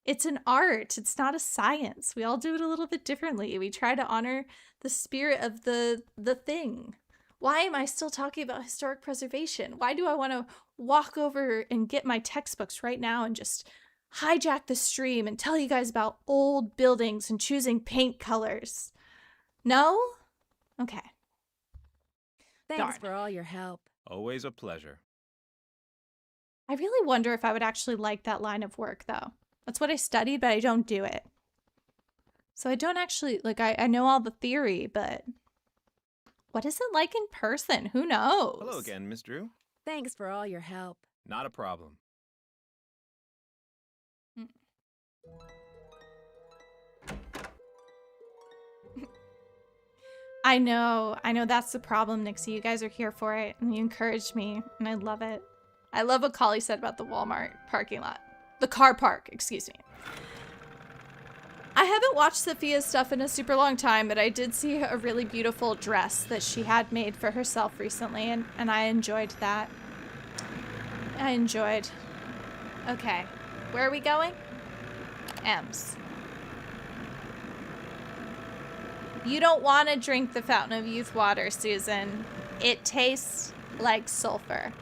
It's an art. It's not a science. We all do it a little bit differently. We try to honor the spirit of the thing. Why am I still talking about historic preservation? Why do I want to walk over and get my textbooks right now and just hijack the stream and tell you guys about old buildings and choosing paint colors? No? Okay. Thanks Darn. for all your help. Always a pleasure. I really wonder if I would actually like that line of work, though. That's what I studied, but I don't do it. So I don't actually, I know all the theory, but what is it like in person? Who knows? Hello again, Miss Drew. Thanks for all your help. Not a problem. I know that's the problem, Nixie. You guys are here for it, and you encouraged me, and I love it. I love what Collie said about the Walmart parking lot. The car park, excuse me. I haven't watched Sophia's stuff in a super long time, but I did see a really beautiful dress that she had made for herself recently, and I enjoyed that. Okay, where are we going? M's. You don't want to drink the Fountain of Youth water, Susan. It tastes like sulfur.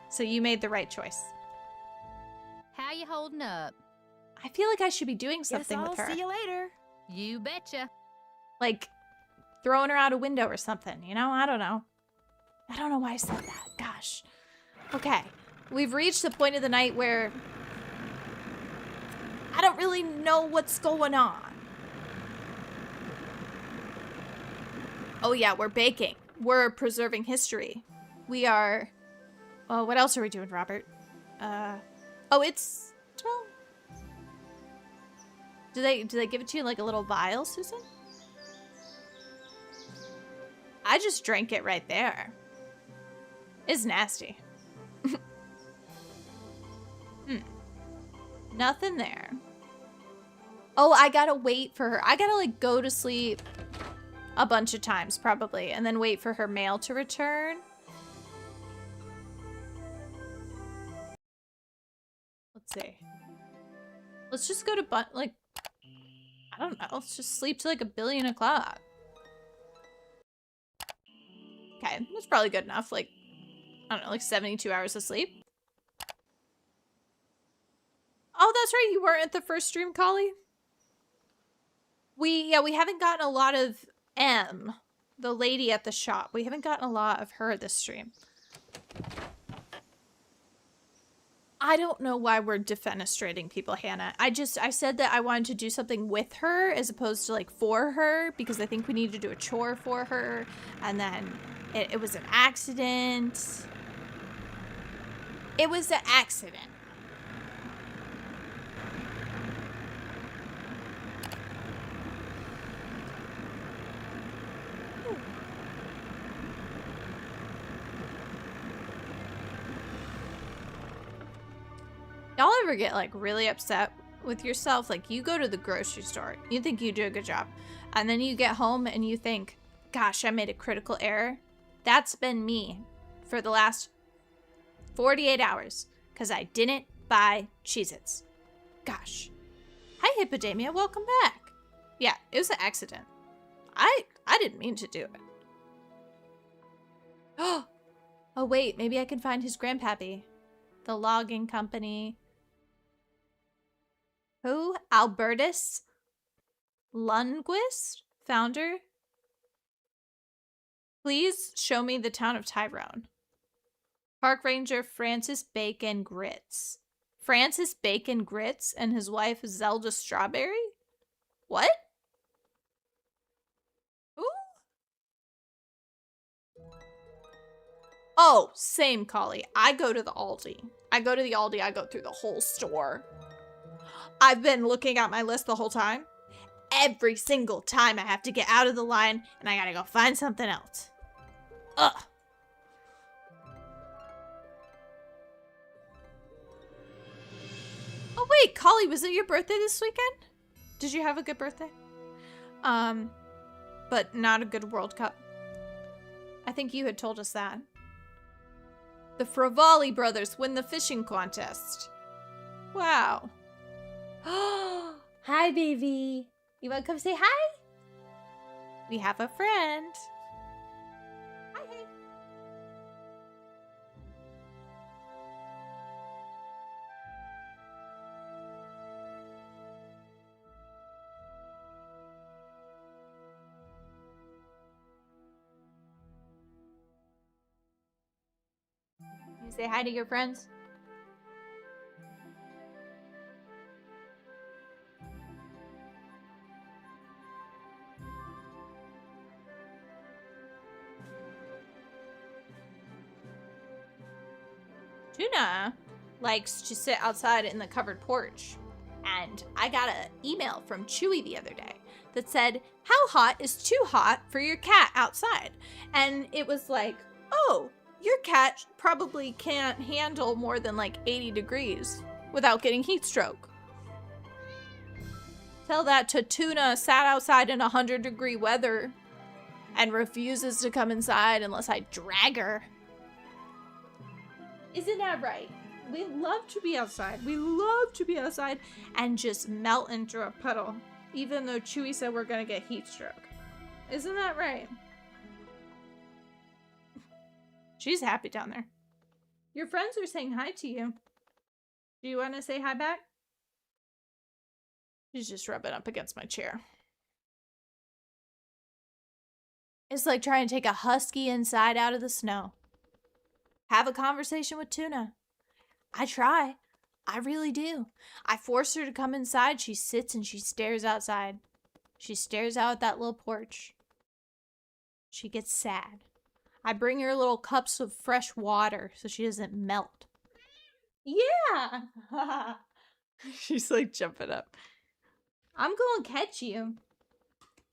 So you made the right choice. How you holding up? I feel like I should be doing Guess something I'll with her. see you later. You betcha. Like throwing her out a window or something, you know? I don't know. I don't know why I said that. Gosh. Okay. We've reached the point of the night where I don't really know what's going on. Oh yeah, we're baking. We're preserving history. We are... Oh, what else are we doing, Robert? Oh, it's... Well... Do they give it to you in like a little vial, Susan? I just drank it right there. It's nasty. Nothing there. Oh, I gotta wait for her. I gotta like go to sleep a bunch of times probably and then wait for her mail to return. Let's see. Let's just go to like, I don't know. Let's just sleep till like 1,000,000,000 o'clock. Okay, that's probably good enough. Like, I don't know, like 72 hours of sleep. Oh, that's right. You weren't at the first stream, Collie. We haven't gotten a lot of M, the lady at the shop. We haven't gotten a lot of her this stream. I don't know why we're defenestrating people, Hannah. I said that I wanted to do something with her as opposed to like for her because I think we need to do a chore for her. And then it was an accident. It was an accident. Y'all ever get like really upset with yourself? Like you go to the grocery store, you think you do a good job, and then you get home and you think, gosh, I made a critical error. That's been me for the last 48 hours because I didn't buy Cheez-Its. Gosh. Hi, Hippodamia. Welcome back. Yeah, it was an accident. I didn't mean to do it. Oh, wait. Maybe I can find his grandpappy. The logging company. Who? Albertus Lundquist? Founder? Please show me the town of Tyrone. Park Ranger Francis Bacon Grits. Francis Bacon Grits and his wife Zelda Strawberry? What? Who? Oh, same, Collie. I go to the Aldi. I go through the whole store. I've been looking at my list the whole time. Every single time I have to get out of the line and I gotta go find something else. Ugh. Oh wait, Collie, was it your birthday this weekend? Did you have a good birthday? But not a good World Cup. I think you had told us that. The Fravali brothers win the fishing contest. Wow. Hi, baby. You want to come say hi? We have a friend. Hi. You say hi to your friends? Tuna likes to sit outside in the covered porch. And I got an email from Chewy the other day that said, how hot is too hot for your cat outside? And it was like, oh, your cat probably can't handle more than like 80 degrees without getting heat stroke. Tell that to Tuna sat outside in 100-degree weather and refuses to come inside unless I drag her. Isn't that right? We love to be outside. We love to be outside and just melt into a puddle, even though Chewy said we're gonna get heat stroke. Isn't that right? She's happy down there. Your friends are saying hi to you. Do you want to say hi back? She's just rubbing up against my chair. It's like trying to take a husky inside out of the snow. Have a conversation with Tuna. I try. I really do. I force her to come inside. She sits and she stares outside. She stares out at that little porch. She gets sad. I bring her little cups of fresh water so she doesn't melt. Yeah! She's like jumping up. I'm going to catch you.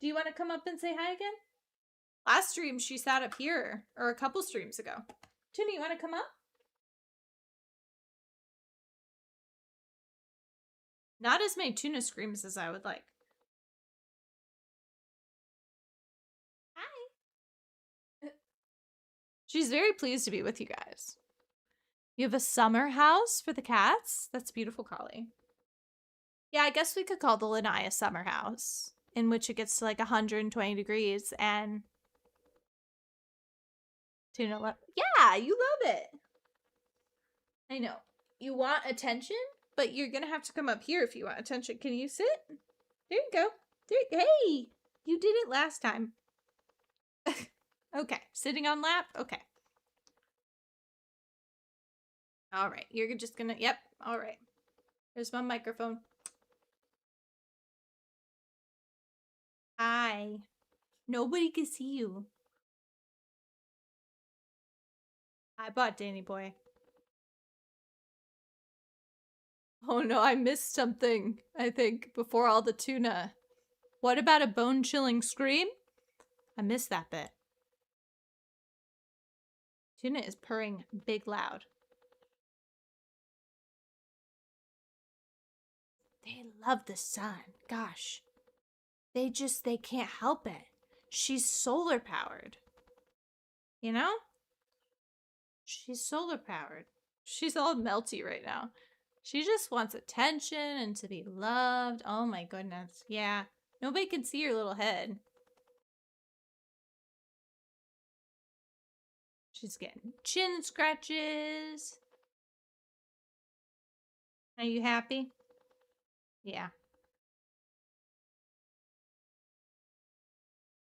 Do you want to come up and say hi again? Last stream, she sat up here, or a couple streams ago. Tuna, you want to come up? Not as many Tuna screams as I would like. Hi. She's very pleased to be with you guys. You have a summer house for the cats? That's beautiful, Collie. Yeah, I guess we could call the Lanaya summer house, in which it gets to like 120 degrees and Tuna love. Yeah, you love it. I know. You want attention, but you're gonna have to come up here if you want attention. Can you sit? There you go. Hey, you did it last time. Okay, sitting on lap? Okay. All right, you're just gonna, yep, all right. There's my microphone. Hi. Nobody can see you. I bought Danny Boy. Oh no, I missed something, I think, before all the Tuna. What about a bone-chilling scream? I missed that bit. Tuna is purring big loud. They love the sun. Gosh. They can't help it. She's solar powered. You know? She's solar powered. She's all melty right now. She just wants attention and to be loved. Oh my goodness. Yeah. Nobody can see her little head. She's getting chin scratches. Are you happy? Yeah.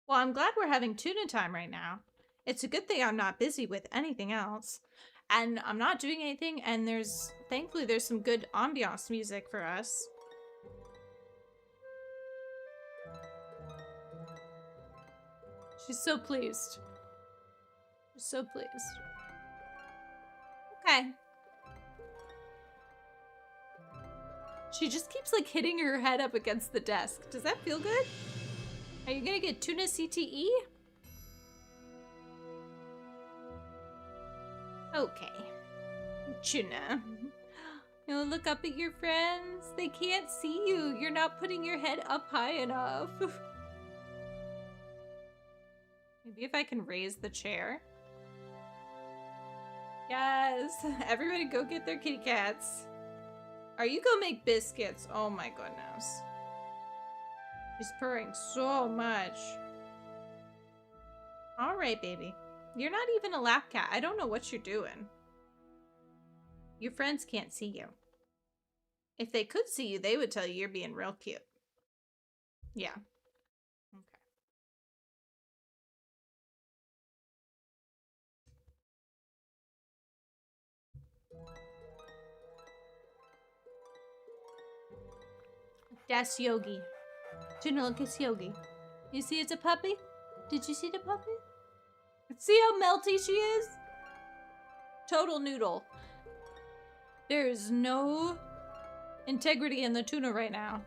Well, I'm glad we're having Tuna time right now. It's a good thing I'm not busy with anything else. And I'm not doing anything, and thankfully there's some good ambiance music for us. She's so pleased. She's so pleased. Okay. She just keeps like hitting her head up against the desk. Does that feel good? Are you gonna get Tuna CTE? Okay. Tuna. You look up at your friends. They can't see you. You're not putting your head up high enough. Maybe if I can raise the chair. Yes. Everybody go get their kitty cats. Are you gonna make biscuits? Oh my goodness. She's purring so much. Alright, baby. You're not even a lap cat. I don't know what you're doing. Your friends can't see you. If they could see you, they would tell you you're being real cute. Yeah. Okay. That's Yogi. Tuna, look, it's Yogi. You see it's a puppy? Did you see the puppy? See how melty she is? Total noodle. There's no integrity in the Tuna right now.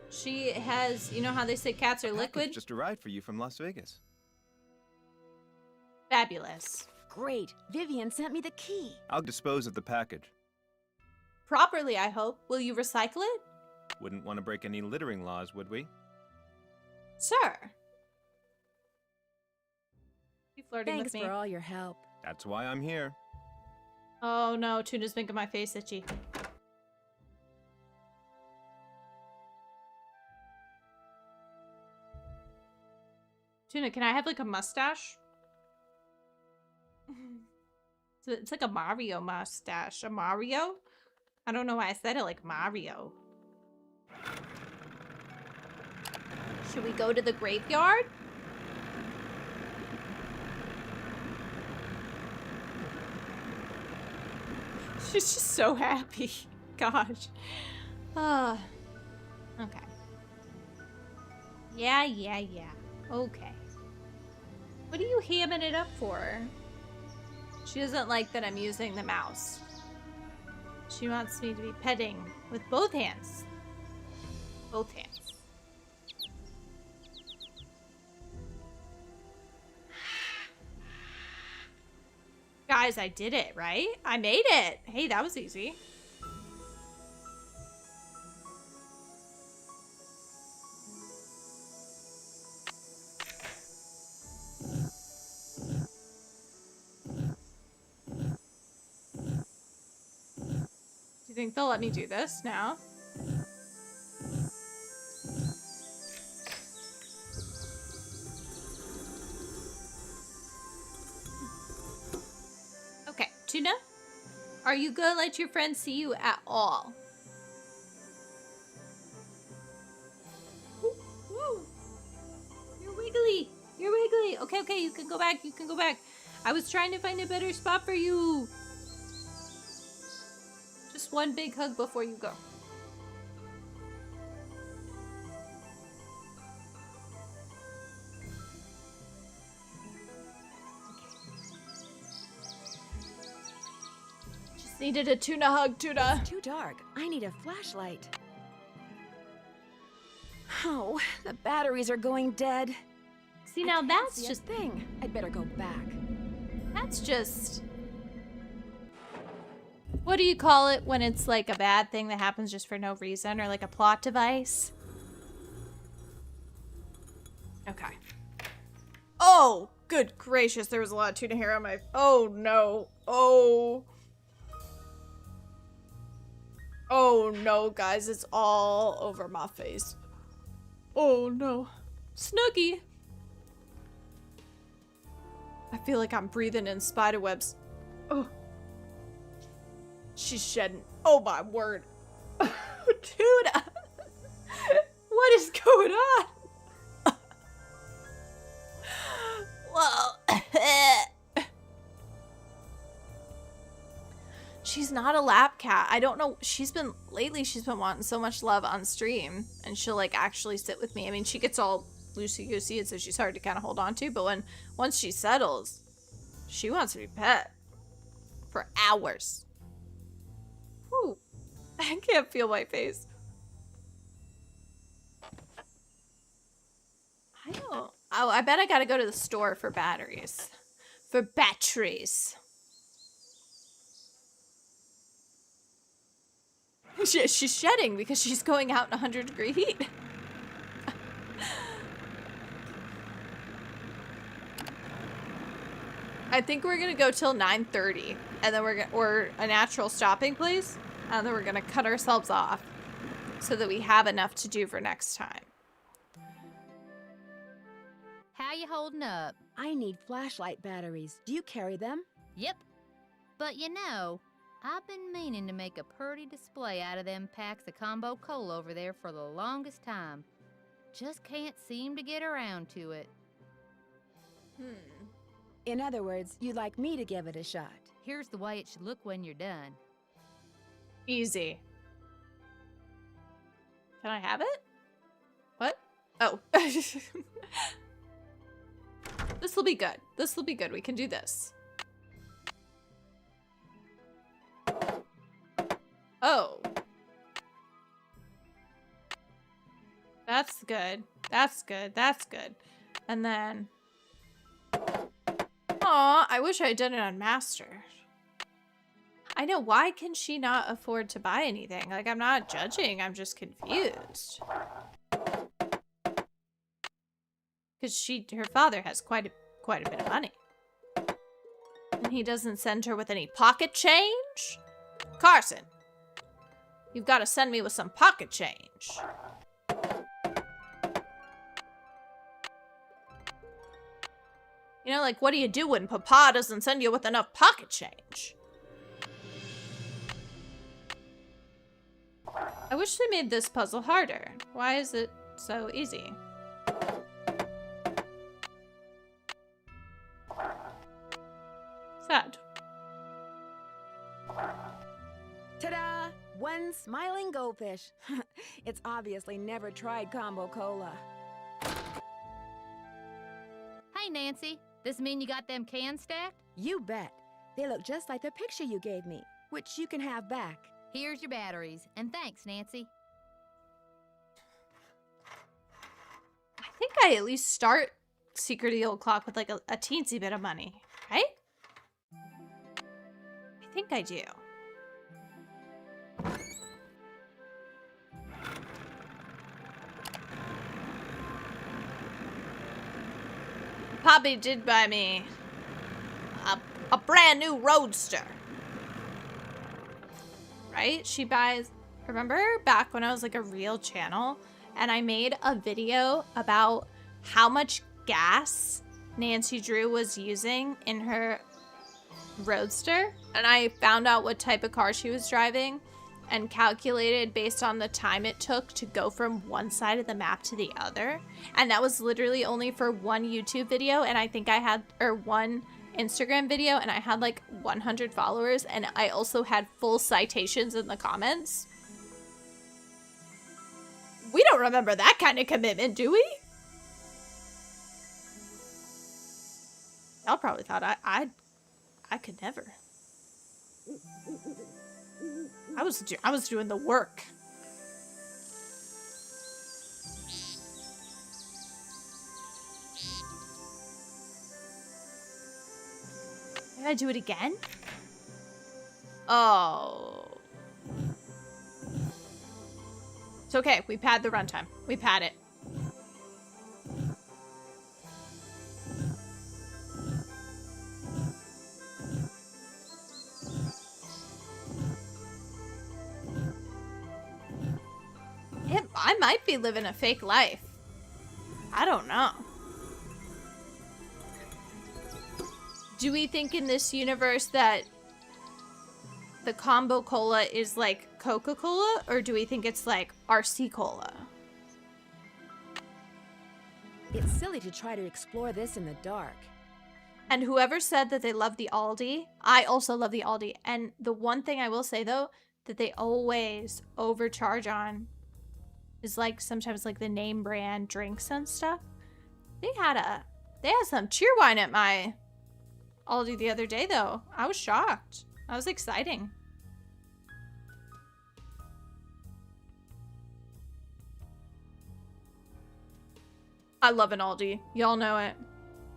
She has, you know how they say cats are liquid? Just arrived for you from Las Vegas. Fabulous. Great. Vivian sent me the key. I'll dispose of the package. Properly, I hope. Will you recycle it? Wouldn't want to break any littering laws, would we? Sir. You flirting Thanks with me? for all your help. That's why I'm here. Oh no, Tuna's making my face itchy. Tuna, can I have like a mustache? It's like a Mario mustache. A Mario? I don't know why I said it like Mario. Should we go to the graveyard? She's just so happy. Gosh. Okay. Yeah. Okay. What are you hamming it up for? She doesn't like that I'm using the mouse. She wants me to be petting with both hands. Both hands. Guys, I did it, right? I made it. Hey, that was easy. Do you think they'll let me do this now? Okay, Tuna, are you gonna let your friends see you at all? Woo. You're wiggly. You're wiggly. Okay, you can go back. You can go back. I was trying to find a better spot for you. Just one big hug before you go. Just needed a Tuna hug, Tuna. It's too dark. I need a flashlight. Oh, the batteries are going dead. See, now that's See a just thing. I'd better go back. That's just... What do you call it when it's like a bad thing that happens just for no reason, or like a plot device? Okay. Oh, good gracious, there was a lot of tuna hair on my... Oh, no. Oh. Oh, no, guys, it's all over my face. Oh, no. Snooky. I feel like I'm breathing in spider webs. Oh. She's shedding. Oh my word. Tuna. What is going on? Well. She's not a lap cat. I don't know. Lately she's been wanting so much love on stream. And she'll like actually sit with me. I mean, she gets all loosey-goosey and so she's hard to kind of hold on to. But once she settles, she wants to be pet. For hours. Whew. I can't feel my face. I bet I gotta go to the store for batteries. For batteries. She's shedding because she's going out in 100-degree heat. I think we're gonna go till 9:30, and then we're a natural stopping place, and then we're gonna cut ourselves off so that we have enough to do for next time. How you holding up? I need flashlight batteries. Do you carry them? Yep. But you know, I've been meaning to make a pretty display out of them packs of combo coal over there for the longest time. Just can't seem to get around to it. In other words, you'd like me to give it a shot. Here's the way it should look when you're done. Easy. Can I have it? What? Oh. This will be good. This will be good. We can do this. Oh. That's good. That's good. That's good. And then... Aw, I wish I had done it on Master. I know, why can she not afford to buy anything? Like, I'm not judging, I'm just confused. Because her father has quite a bit of money. And he doesn't send her with any pocket change? Carson, you've got to send me with some pocket change. You know, like, what do you do when Papa doesn't send you with enough pocket change? I wish they made this puzzle harder. Why is it so easy? Sad. Ta-da! One smiling goldfish. It's obviously never tried Combo Cola. Hey, Nancy. This mean you got them cans stacked? You bet. They look just like the picture you gave me, which you can have back. Here's your batteries. And thanks, Nancy. I think I at least start Secret of the Old Clock with like a teensy bit of money, right? I think I do. Poppy did buy me a brand new Roadster. Right? She buys, remember back when I was like a real channel and I made a video about how much gas Nancy Drew was using in her Roadster? And I found out what type of car she was driving and calculated based on the time it took to go from one side of the map to the other. And that was literally only for one YouTube video, and I think I had, or one Instagram video, and I had like 100 followers, and I also had full citations in the comments. We don't remember that kind of commitment, do we? Y'all probably thought I could never. I was doing the work. Did I do it again? Oh. It's okay. We pad the runtime. We pad it. I might be living a fake life. I don't know. Do we think in this universe that the Combo Cola is like Coca-Cola, or do we think it's like RC Cola? It's silly to try to explore this in the dark. And whoever said that they love the Aldi, I also love the Aldi. And the one thing I will say though, that they always overcharge on is like sometimes like the name brand drinks and stuff. They had some Cheerwine at my Aldi the other day though. I was shocked. That was exciting. I love an Aldi. Y'all know it.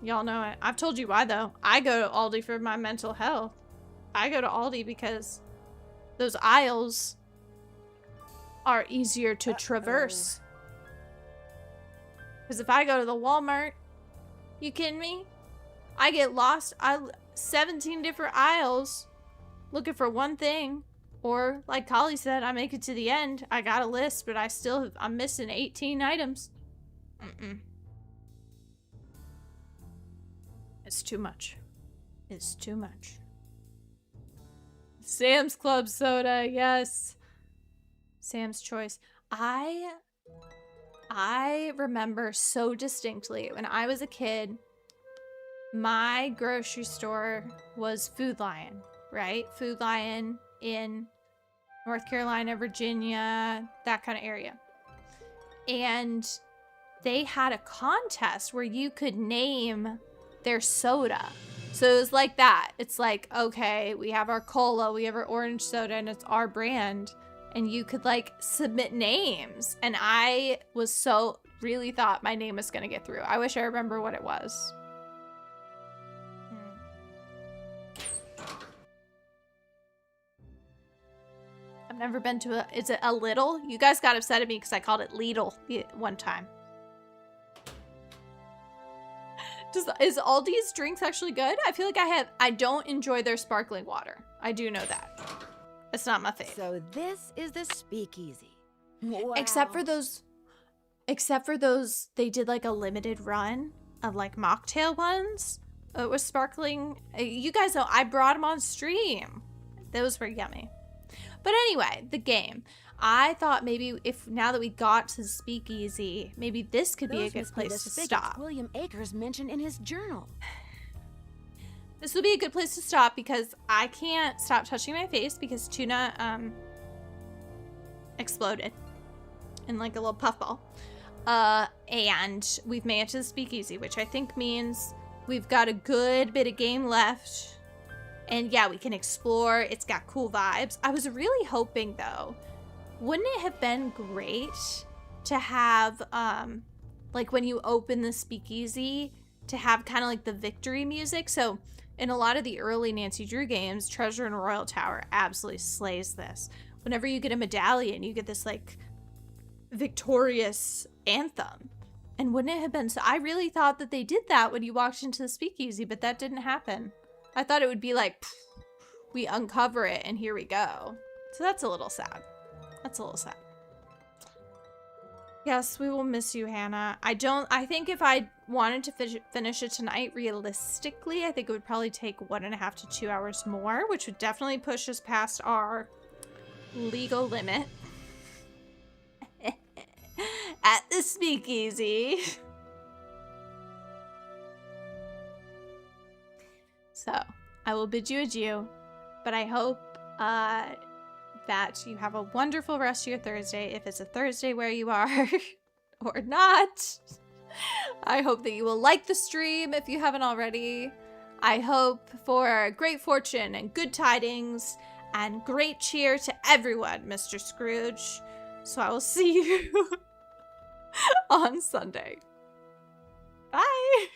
Y'all know it. I've told you why though. I go to Aldi for my mental health. I go to Aldi because those aisles are easier to traverse. Because if I go to the Walmart, you kidding me? I get lost. 17 different aisles looking for one thing. Or like Collie said, I make it to the end. I got a list, but I'm missing 18 items. It's too much. It's too much. Sam's Club soda, yes. Sam's Choice. I remember so distinctly when I was a kid, my grocery store was Food Lion, right? Food Lion in North Carolina, Virginia, that kind of area. And they had a contest where you could name their soda. So it was like that. It's like, okay, we have our cola, we have our orange soda, and it's our brand. And you could like submit names. And I really thought my name was going to get through. I wish I remember what it was. I've never been to is it a Lidl? You guys got upset at me because I called it Lidl one time. Is Aldi's drinks actually good? I feel like I don't enjoy their sparkling water. I do know that. It's not my fave. So this is the speakeasy. Wow. Except for those, they did like a limited run of like mocktail ones It was sparkling. You guys know I brought them on stream. Those were yummy. But anyway, the game. I thought maybe if now that we got to the speakeasy, maybe this could be a Those good must be the place to spigots stop. William Akers mentioned in his journal. This would be a good place to stop because I can't stop touching my face because Tuna exploded in like a little puffball. And we've made it to the speakeasy, which I think means we've got a good bit of game left. And yeah, we can explore. It's got cool vibes. I was really hoping though, wouldn't it have been great to have, like when you open the speakeasy, to have kind of like the victory music? So in a lot of the early Nancy Drew games, Treasure in Royal Tower absolutely slays this. Whenever you get a medallion, you get this like victorious anthem. And wouldn't it have been so? I really thought that they did that when you walked into the speakeasy, but that didn't happen. I thought it would be like, we uncover it and here we go. So that's a little sad. That's a little sad. Yes, we will miss you, Hannah. I think if I wanted to finish it tonight, realistically, I think it would probably take 1.5 to 2 hours more, which would definitely push us past our legal limit. At the speakeasy. So, I will bid you adieu, but I hope that you have a wonderful rest of your Thursday, if it's a Thursday where you are, or not. I hope that you will like the stream if you haven't already. I hope for great fortune and good tidings and great cheer to everyone, Mr. Scrooge. So I will see you on Sunday. Bye!